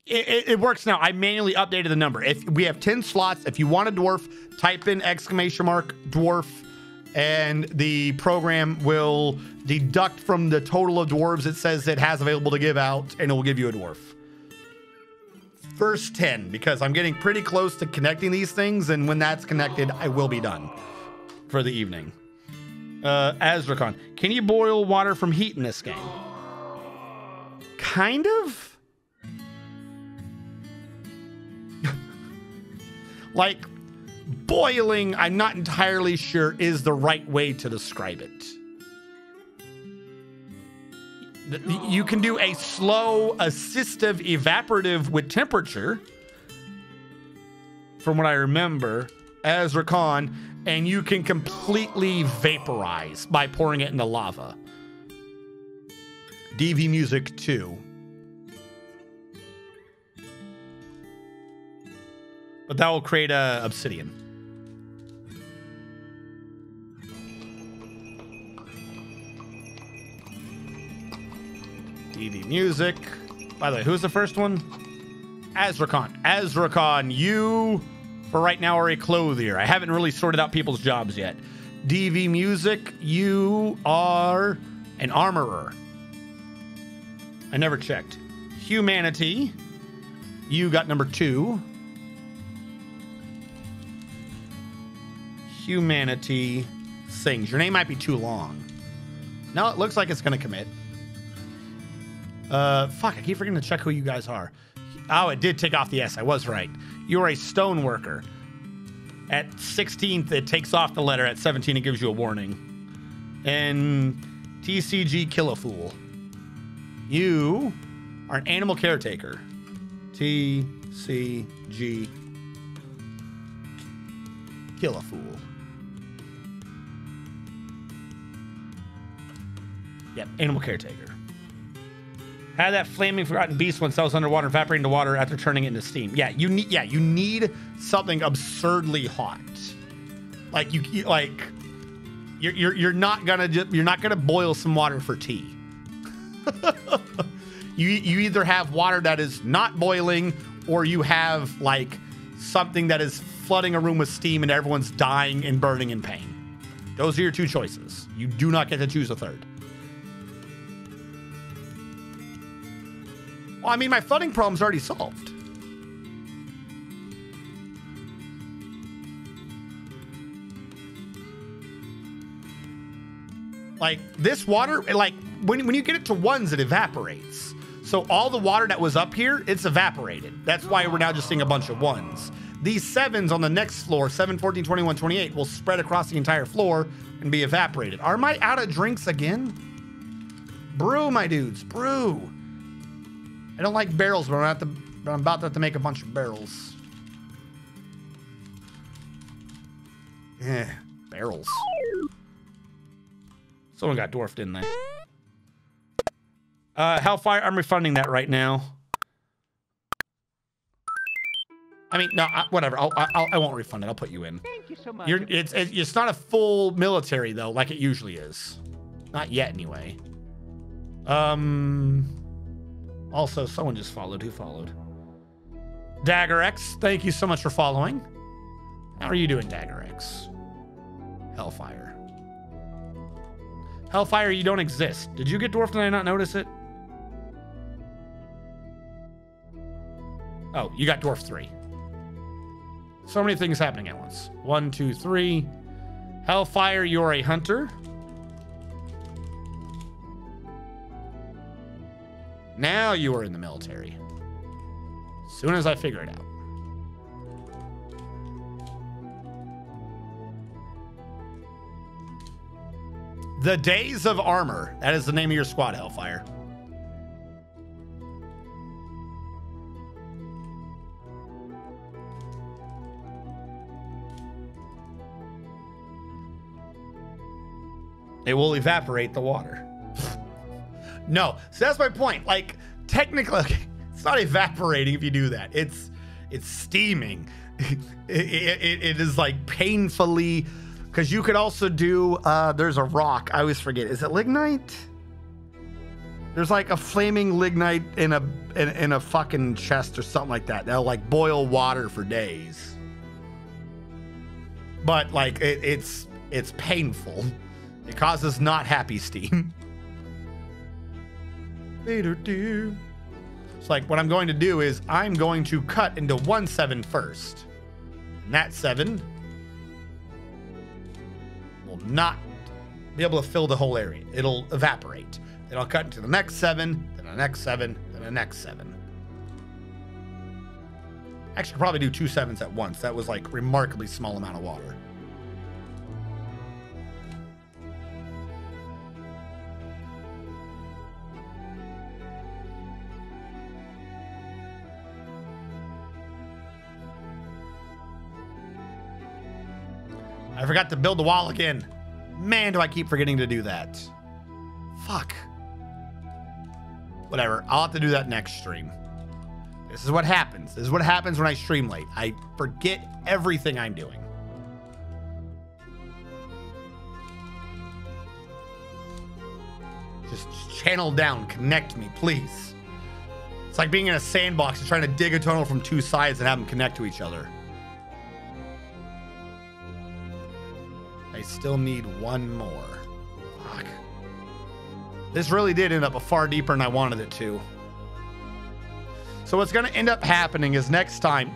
It works now. I manually updated the number. If we have 10 slots, if you want a dwarf, type in exclamation mark dwarf, and the program will deduct from the total of dwarves it says it has available to give out, and it will give you a dwarf. First 10, because I'm getting pretty close to connecting these things, and when that's connected, I will be done for the evening. Azrakon, can you boil water from heat in this game? Kind of. Like, boiling, I'm not entirely sure is the right way to describe it. You can do a slow, assistive, evaporative with temperature, from what I remember, Azrakon, and you can completely vaporize by pouring it into lava. DV Music 2. But that will create a obsidian. DV Music. By the way, who's the first one? Azrakon. Azrakon, you, for right now, are a clothier. I haven't really sorted out people's jobs yet. DV Music, you are an armorer. I never checked. Humanity, you got number 2. Humanity sings. Your name might be too long. No, it looks like it's going to commit. Fuck, I keep forgetting to check who you guys are. Oh, it did take off the S. I was right. You're a stone worker. At 16th, it takes off the letter. At 17, it gives you a warning. And TCG Killafool. You are an animal caretaker. TCG Killafool. Yep, animal caretaker. Had that flaming forgotten beast when cells underwater evaporating to water after turning it into steam. Yeah, you need something absurdly hot. Like you're not gonna boil some water for tea. you either have water that is not boiling, or you have like something that is flooding a room with steam and everyone's dying and burning in pain. Those are your two choices. You do not get to choose a third. Well, I mean, my flooding problem's already solved. Like, this water, like, when you get it to 1s, it evaporates. So all the water that was up here, it's evaporated. That's why we're now just seeing a bunch of 1s. These 7s on the next floor, 7, 14, 21, 28, will spread across the entire floor and be evaporated. Are my out of drinks again? Brew, my dudes, brew. I don't like barrels, but I'm about to have to make a bunch of barrels. Yeah, barrels. Someone got dwarfed, didn't they? Hellfire, I'm refunding that right now. I mean, no, whatever. I won't refund it. I'll put you in. Thank you so much. It's not a full military though, like it usually is. Not yet, anyway. Also, someone just followed. Who followed? Dagger X, thank you so much for following. How are you doing, Dagger X? Hellfire. Hellfire, you don't exist. Did you get dwarfed and I not notice it? Oh, you got dwarf 3. So many things happening at once. 1, 2, 3. Hellfire, you're a hunter. Now you are in the military. As soon as I figure it out. The Days of Armor. That is the name of your squad, Hellfire. It will evaporate the water. No, so that's my point. Like, technically, it's not evaporating if you do that. It's steaming. It is like painfully, because you could also do, there's a rock. I always forget. Is it lignite? There's like a flaming lignite in a fucking chest or something like that. That'll like boil water for days. But like, it's painful. It causes not happy steam. It's like what I'm going to do is I'm going to cut into 1/7 first. And that 7 will not be able to fill the whole area. It'll evaporate. Then I'll cut into the next 7, then the next 7, then the next 7. Actually, probably do 2 7s at once. That was like remarkably small amount of water. I forgot to build the wall again. Man, do I keep forgetting to do that. Fuck. Whatever. I'll have to do that next stream. This is what happens. This is what happens when I stream late. I forget everything I'm doing. Just channel down. Connect me, please. It's like being in a sandbox and trying to dig a tunnel from 2 sides and have them connect to each other. I still need 1 more. Fuck. This really did end up far deeper than I wanted it to. So what's going to end up happening is next time,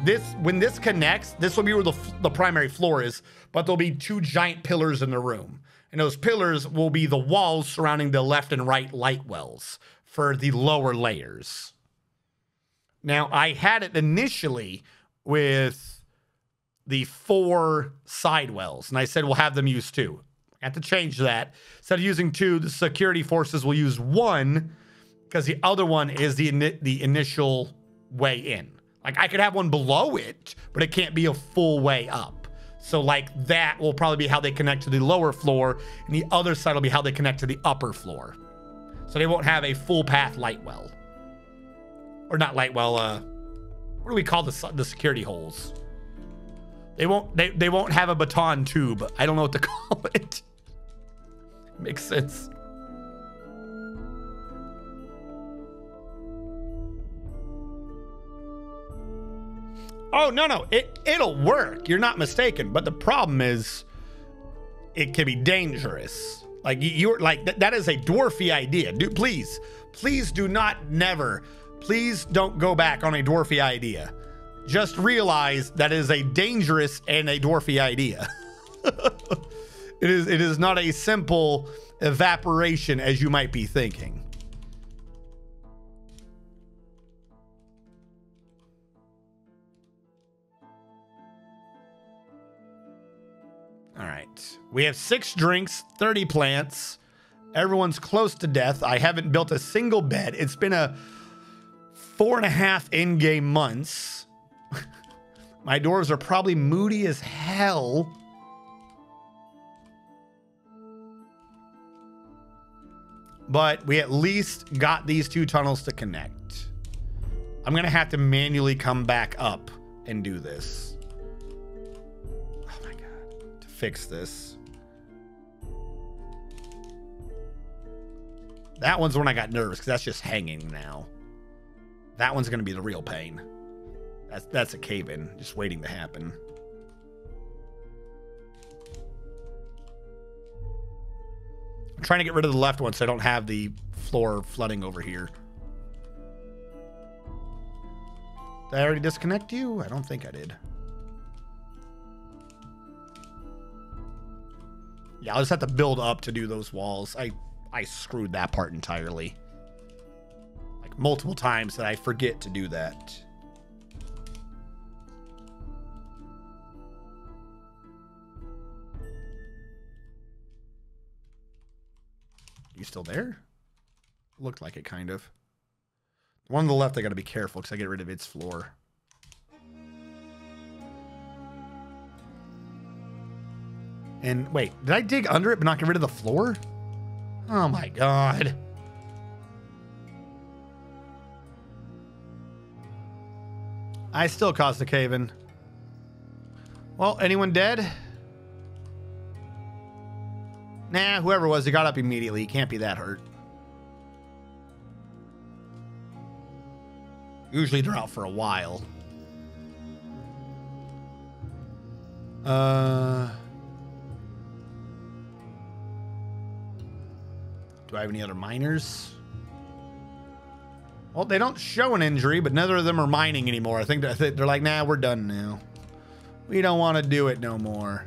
when this connects, this will be where the primary floor is, but there'll be 2 giant pillars in the room. And those pillars will be the walls surrounding the left and right light wells for the lower layers. Now, I had it initially with the 4 side wells, and I said we'll have them use 2. I have to change that. Instead of using 2, the security forces will use 1 because the other one is the initial way in. Like, I could have one below it, but it can't be a full way up. So like that will probably be how they connect to the lower floor, and the other side will be how they connect to the upper floor. So they won't have a full path light well. Or not light well, what do we call the security holes? They won't have a baton tube. I don't know what to call it. Makes sense. Oh, no. It'll work. You're not mistaken. But the problem is it can be dangerous. Like you're like that is a dwarfy idea. Please do not never. Please don't go back on a dwarfy idea. Just realize that it is a dangerous and a dwarfy idea. It is not a simple evaporation as you might be thinking. All right. We have 6 drinks, 30 plants. Everyone's close to death. I haven't built a single bed. It's been a 4.5 in-game months. My dwarves are probably moody as hell. But we at least got these 2 tunnels to connect. I'm going to have to manually come back up and do this. Oh my God. To fix this. That one's when I got nervous because that's just hanging now. That one's going to be the real pain. That's a cave-in just waiting to happen. I'm trying to get rid of the left one so I don't have the floor flooding over here. Did I already disconnect you? I don't think I did. Yeah, I'll just have to build up to do those walls. I screwed that part entirely. Like multiple times that I forget to do that. still there? Looked like it, kind of. The one on the left, I got to be careful because I get rid of its floor. And wait, did I dig under it but not get rid of the floor? Oh my God. I still caused the cave-in. Well, anyone dead? Nah, whoever was, he got up immediately. He can't be that hurt. Usually they're out for a while. Do I have any other miners? Well, they don't show an injury, but neither of them are mining anymore. I think they're like, nah, we're done now. We don't want to do it no more.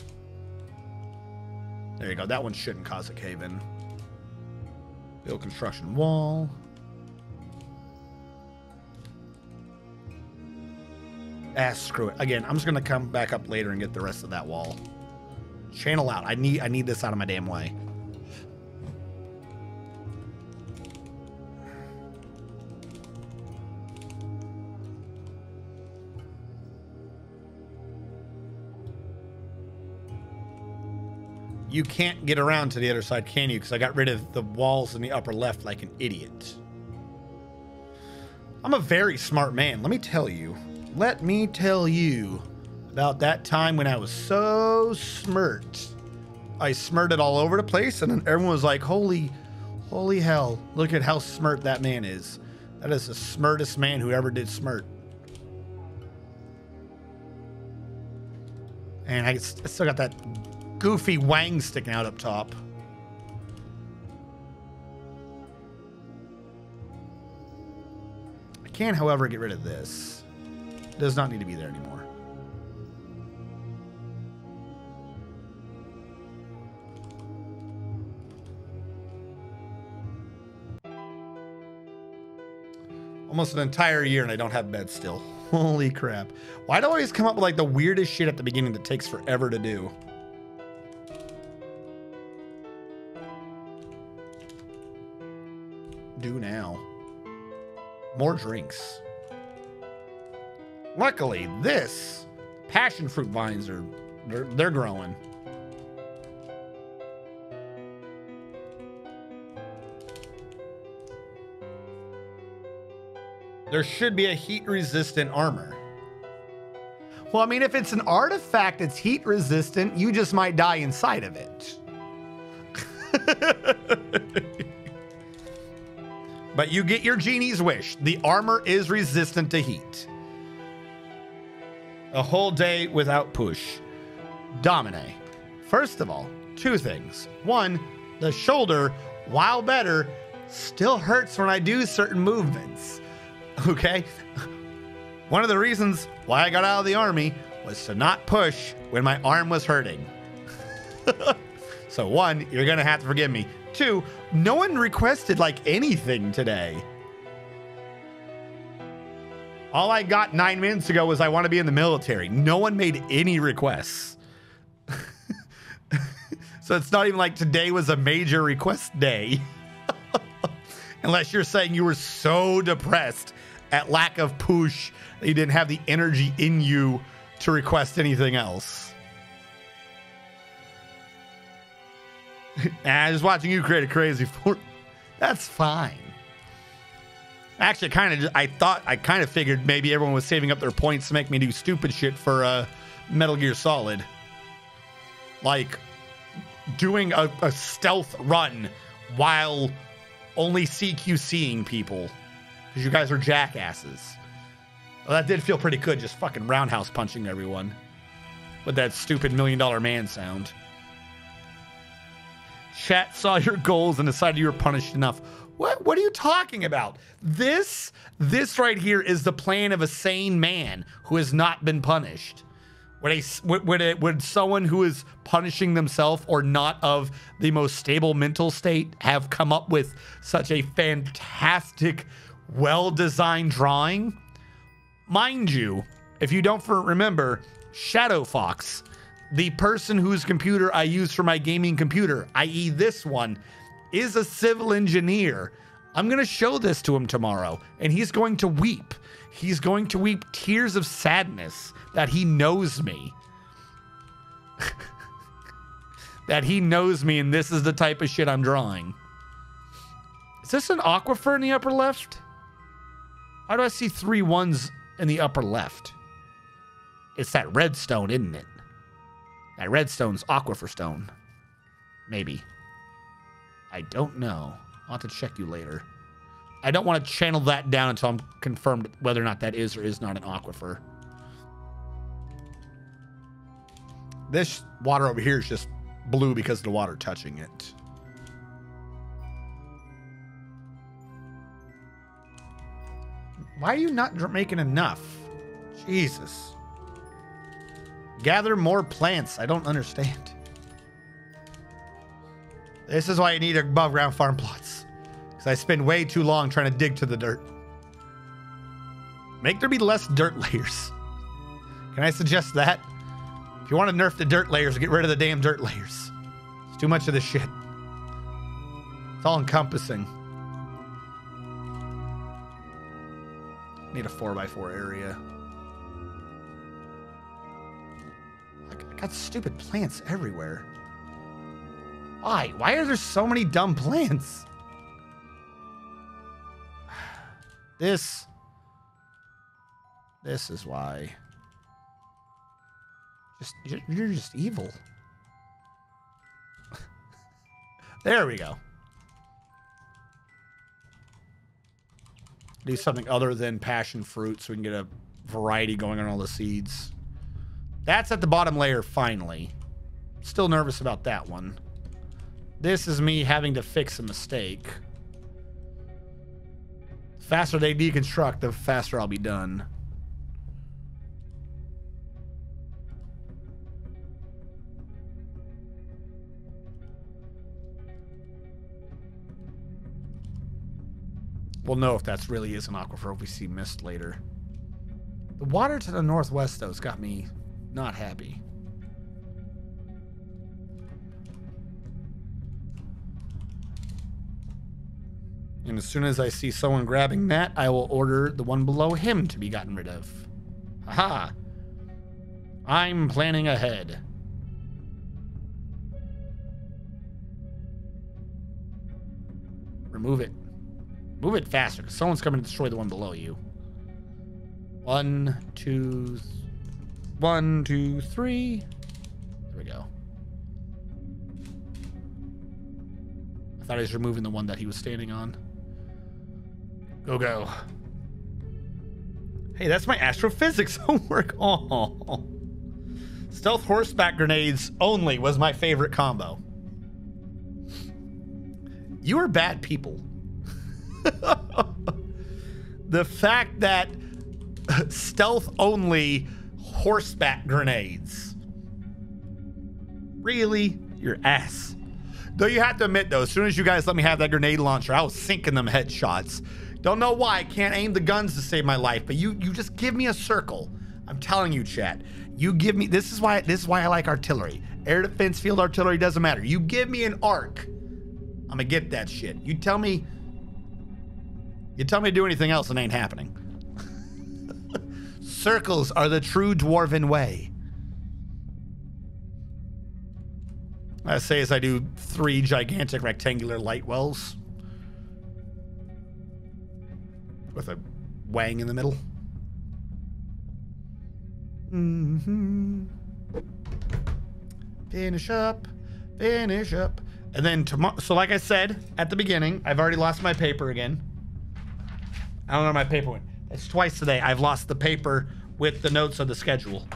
There you go. That one shouldn't cause a cave-in. Build construction wall. Ah, screw it. Again, I'm just going to come back up later and get the rest of that wall. Channel out. I need this out of my damn way. You can't get around to the other side, can you? Because I got rid of the walls in the upper left like an idiot. I'm a very smart man. Let me tell you. Let me tell you about that time when I was so smart. I smirted all over the place, and then everyone was like, holy hell, look at how smart that man is. That is the smartest man who ever did smirt. And I still got that goofy wang sticking out up top. I can, however, get rid of this. It does not need to be there anymore. Almost an entire year and I don't have bed still. Holy crap. Why do I always come up with like the weirdest shit at the beginning that takes forever to do? Do now. More drinks. Luckily, this passion fruit vines they're growing. There should be a heat-resistant armor. Well, I mean, if it's an artifact that's heat-resistant, you just might die inside of it. But you get your genie's wish. The armor is resistant to heat. A whole day without push. Domine. First of all, two things. One, the shoulder, while better, still hurts when I do certain movements. Okay? One of the reasons why I got out of the army was to not push when my arm was hurting. So one, you're going to have to forgive me. Two, no one requested like anything today. All I got 9 minutes ago was I want to be in the military. No one made any requests. So it's not even like today was a major request day. Unless you're saying you were so depressed at lack of push that you didn't have the energy in you to request anything else. Just watching you create a crazy fort. That's fine. Actually, I kind of figured maybe everyone was saving up their points to make me do stupid shit for Metal Gear Solid. Like doing a stealth run while only CQCing people. Because you guys are jackasses. Well, that did feel pretty good, just fucking roundhouse punching everyone. With that stupid $1 Million Man sound. Chat saw your goals and decided you were punished enough. What are you talking about? This right here is the plan of a sane man who has not been punished. Would someone who is punishing themselves or not of the most stable mental state have come up with such a fantastic, well-designed drawing? Mind you, if you don't remember, Shadow Fox, the person whose computer I use for my gaming computer, i.e. this one, is a civil engineer. I'm going to show this to him tomorrow, and he's going to weep. He's going to weep tears of sadness that he knows me. That he knows me, and this is the type of shit I'm drawing. Is this an aquifer in the upper left? Why do I see 3 1s in the upper left? It's that redstone, isn't it? That redstone's aquifer stone. Maybe. I don't know. I'll have to check you later. I don't want to channel that down until I'm confirmed whether or not that is or is not an aquifer. This water over here is just blue because of the water touching it. Why are you not making enough? Jesus. Gather more plants. I don't understand. This is why you need above ground farm plots. Because I spend way too long trying to dig to the dirt. Make there be less dirt layers. Can I suggest that? If you want to nerf the dirt layers, get rid of the damn dirt layers. It's too much of this shit. It's all encompassing. Need a 4x4 area. I got stupid plants everywhere. Why? Why are there so many dumb plants? This is why. You're just evil. There we go. Do something other than passion fruit so we can get a variety going on all the seeds. That's at the bottom layer finally. Still nervous about that one. This is me having to fix a mistake. The faster they deconstruct, the faster I'll be done. We'll know if that's really is an aquifer if we see mist later. The water to the northwest, though, has got me not happy. And as soon as I see someone grabbing that, I will order the one below him to be gotten rid of. Haha. I'm planning ahead. Remove it. Move it faster, because someone's coming to destroy the one below you. 1, 2, 1, 2, 3. There we go. I thought he was removing the one that he was standing on. Go. Hey, that's my astrophysics homework. Oh. Stealth horseback grenades only was my favorite combo. You are bad people. The fact that stealth only horseback grenades. Really? Your ass. Though you have to admit, though, as soon as you guys let me have that grenade launcher, I was sinking them headshots. Don't know why I can't aim the guns to save my life, but you just give me a circle. I'm telling you, chat. You give me, this is why I like artillery. Air defense, field artillery, doesn't matter. You give me an arc, I'm gonna get that shit. You tell me to do anything else, it ain't happening. Circles are the true dwarven way. I say as I do 3 gigantic rectangular light wells with a wang in the middle. Finish up. And then tomorrow, so like I said at the beginning, I've already lost my paper again. I don't know where my paper went. It's twice today. I've lost the paper with the notes of the schedule.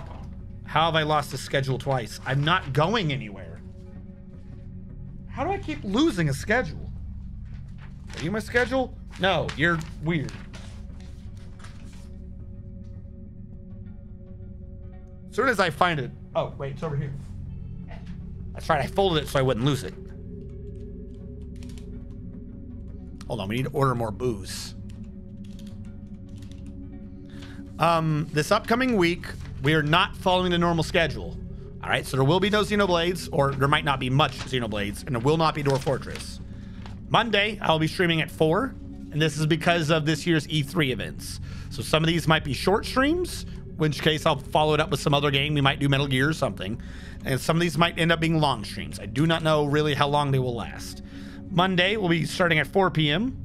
How have I lost the schedule twice? I'm not going anywhere. How do I keep losing a schedule? Are you my schedule? No, you're weird. As soon as I find it. Oh, wait, it's over here. That's right, I folded it so I wouldn't lose it. Hold on, we need to order more booze. This upcoming week, we are not following the normal schedule. All right, so there will be no Xenoblades, or there might not be much Xenoblades, and there will not be Dwarf Fortress. Monday, I'll be streaming at 4, and this is because of this year's E3 events. So some of these might be short streams, in which case I'll follow it up with some other game. We might do Metal Gear or something. And some of these might end up being long streams. I do not know really how long they will last. Monday, we'll be starting at 4 p.m.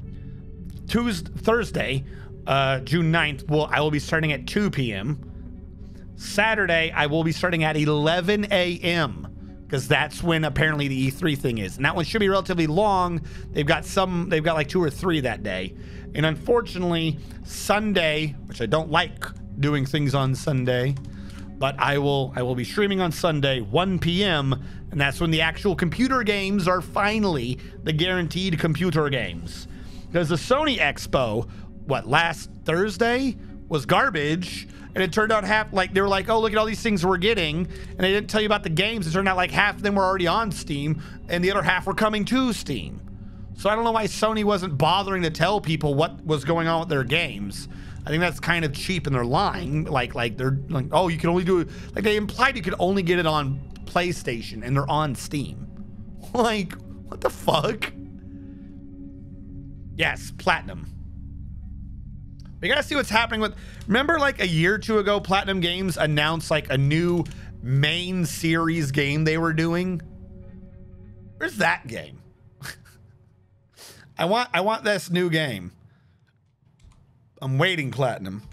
Thursday, June 9th, I will be starting at 2 p.m. Saturday, I will be starting at 11 a.m. because that's when apparently the E3 thing is. And that one should be relatively long. They've got like 2 or 3 that day. And unfortunately, Sunday, which I don't like doing things on Sunday, but I will be streaming on Sunday, 1 p.m. And that's when the actual computer games are finally the guaranteed computer games. Because the Sony Expo, last Thursday was garbage. And it turned out they were like, oh, look at all these things we're getting. And they didn't tell you about the games. It turned out like half of them were already on Steam and the other half were coming to Steam. So I don't know why Sony wasn't bothering to tell people what was going on with their games. I think that's kind of cheap and they're lying. Like they're like, oh, you can only do it. Like they implied you could only get it on PlayStation and they're on Steam. Like, what the fuck? Yes, Platinum. We gotta see what's happening with. Remember, like a year or 2 ago, Platinum Games announced like a new main series game they were doing. Where's that game? I want this new game. I'm waiting, Platinum.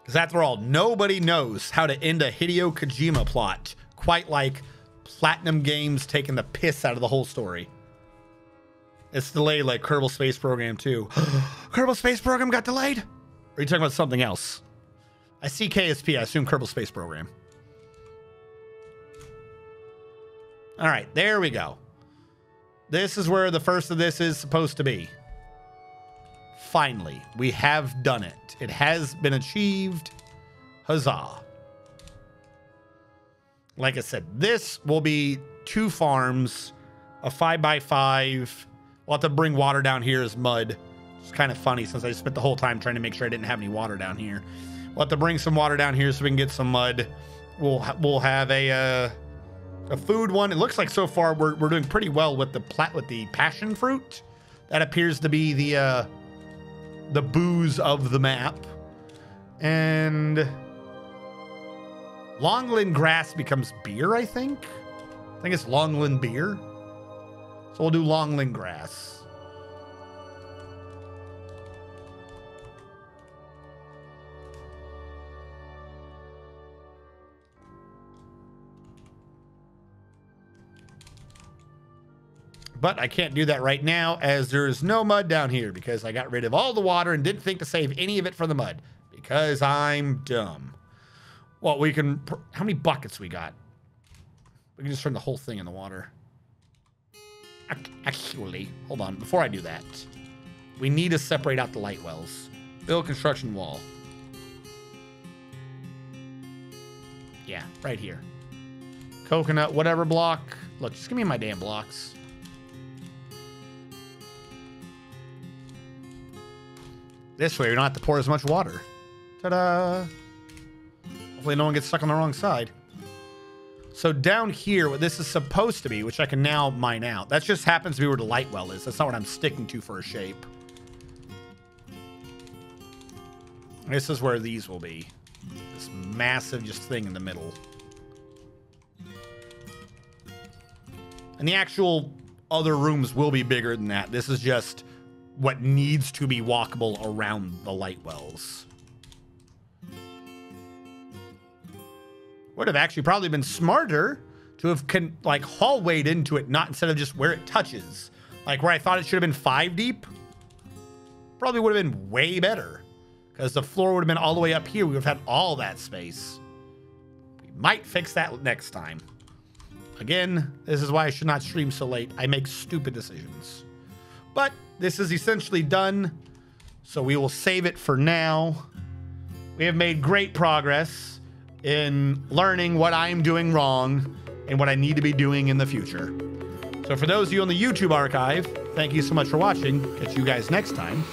Because after all, nobody knows how to end a Hideo Kojima plot quite like Platinum Games taking the piss out of the whole story. It's delayed like Kerbal Space Program too. Kerbal Space Program got delayed? Or are you talking about something else? I see KSP, I assume Kerbal Space Program. All right, there we go. This is where the first of this is supposed to be. Finally, we have done it. It has been achieved. Huzzah. Like I said, this will be 2 farms, a 5x5. We'll have to bring water down here as mud. It's kind of funny since I spent the whole time trying to make sure I didn't have any water down here. We'll have to bring some water down here so we can get some mud. We'll have a food one. It looks like so far we're doing pretty well with the passion fruit. That appears to be the booze of the map. And Longland grass becomes beer, I think. I think it's Longland beer. So we'll do Longland grass. But I can't do that right now as there is no mud down here because I got rid of all the water and didn't think to save any of it for the mud because I'm dumb. Well, we can, how many buckets we got? We can just turn the whole thing in the water. Actually, hold on. Before I do that, we need to separate out the light wells. Build construction wall. Yeah, right here. Coconut, whatever block. Look, just give me my damn blocks. This way, we don't have to pour as much water. Ta-da! Hopefully no one gets stuck on the wrong side. So down here, what this is supposed to be, which I can now mine out, that just happens to be where the light well is. That's not what I'm sticking to for a shape. This is where these will be. This massive just thing in the middle. And the actual other rooms will be bigger than that. This is just what needs to be walkable around the light wells. Would have actually probably been smarter to have like hallwayed into it, not instead of just where it touches. Like where I thought it should have been 5 deep. Probably would have been way better. Because the floor would have been all the way up here. We would have had all that space. We might fix that next time. Again, this is why I should not stream so late. I make stupid decisions. But this is essentially done. So we will save it for now. We have made great progress in learning what I'm doing wrong and what I need to be doing in the future. So for those of you on the YouTube archive, thank you so much for watching. Catch you guys next time.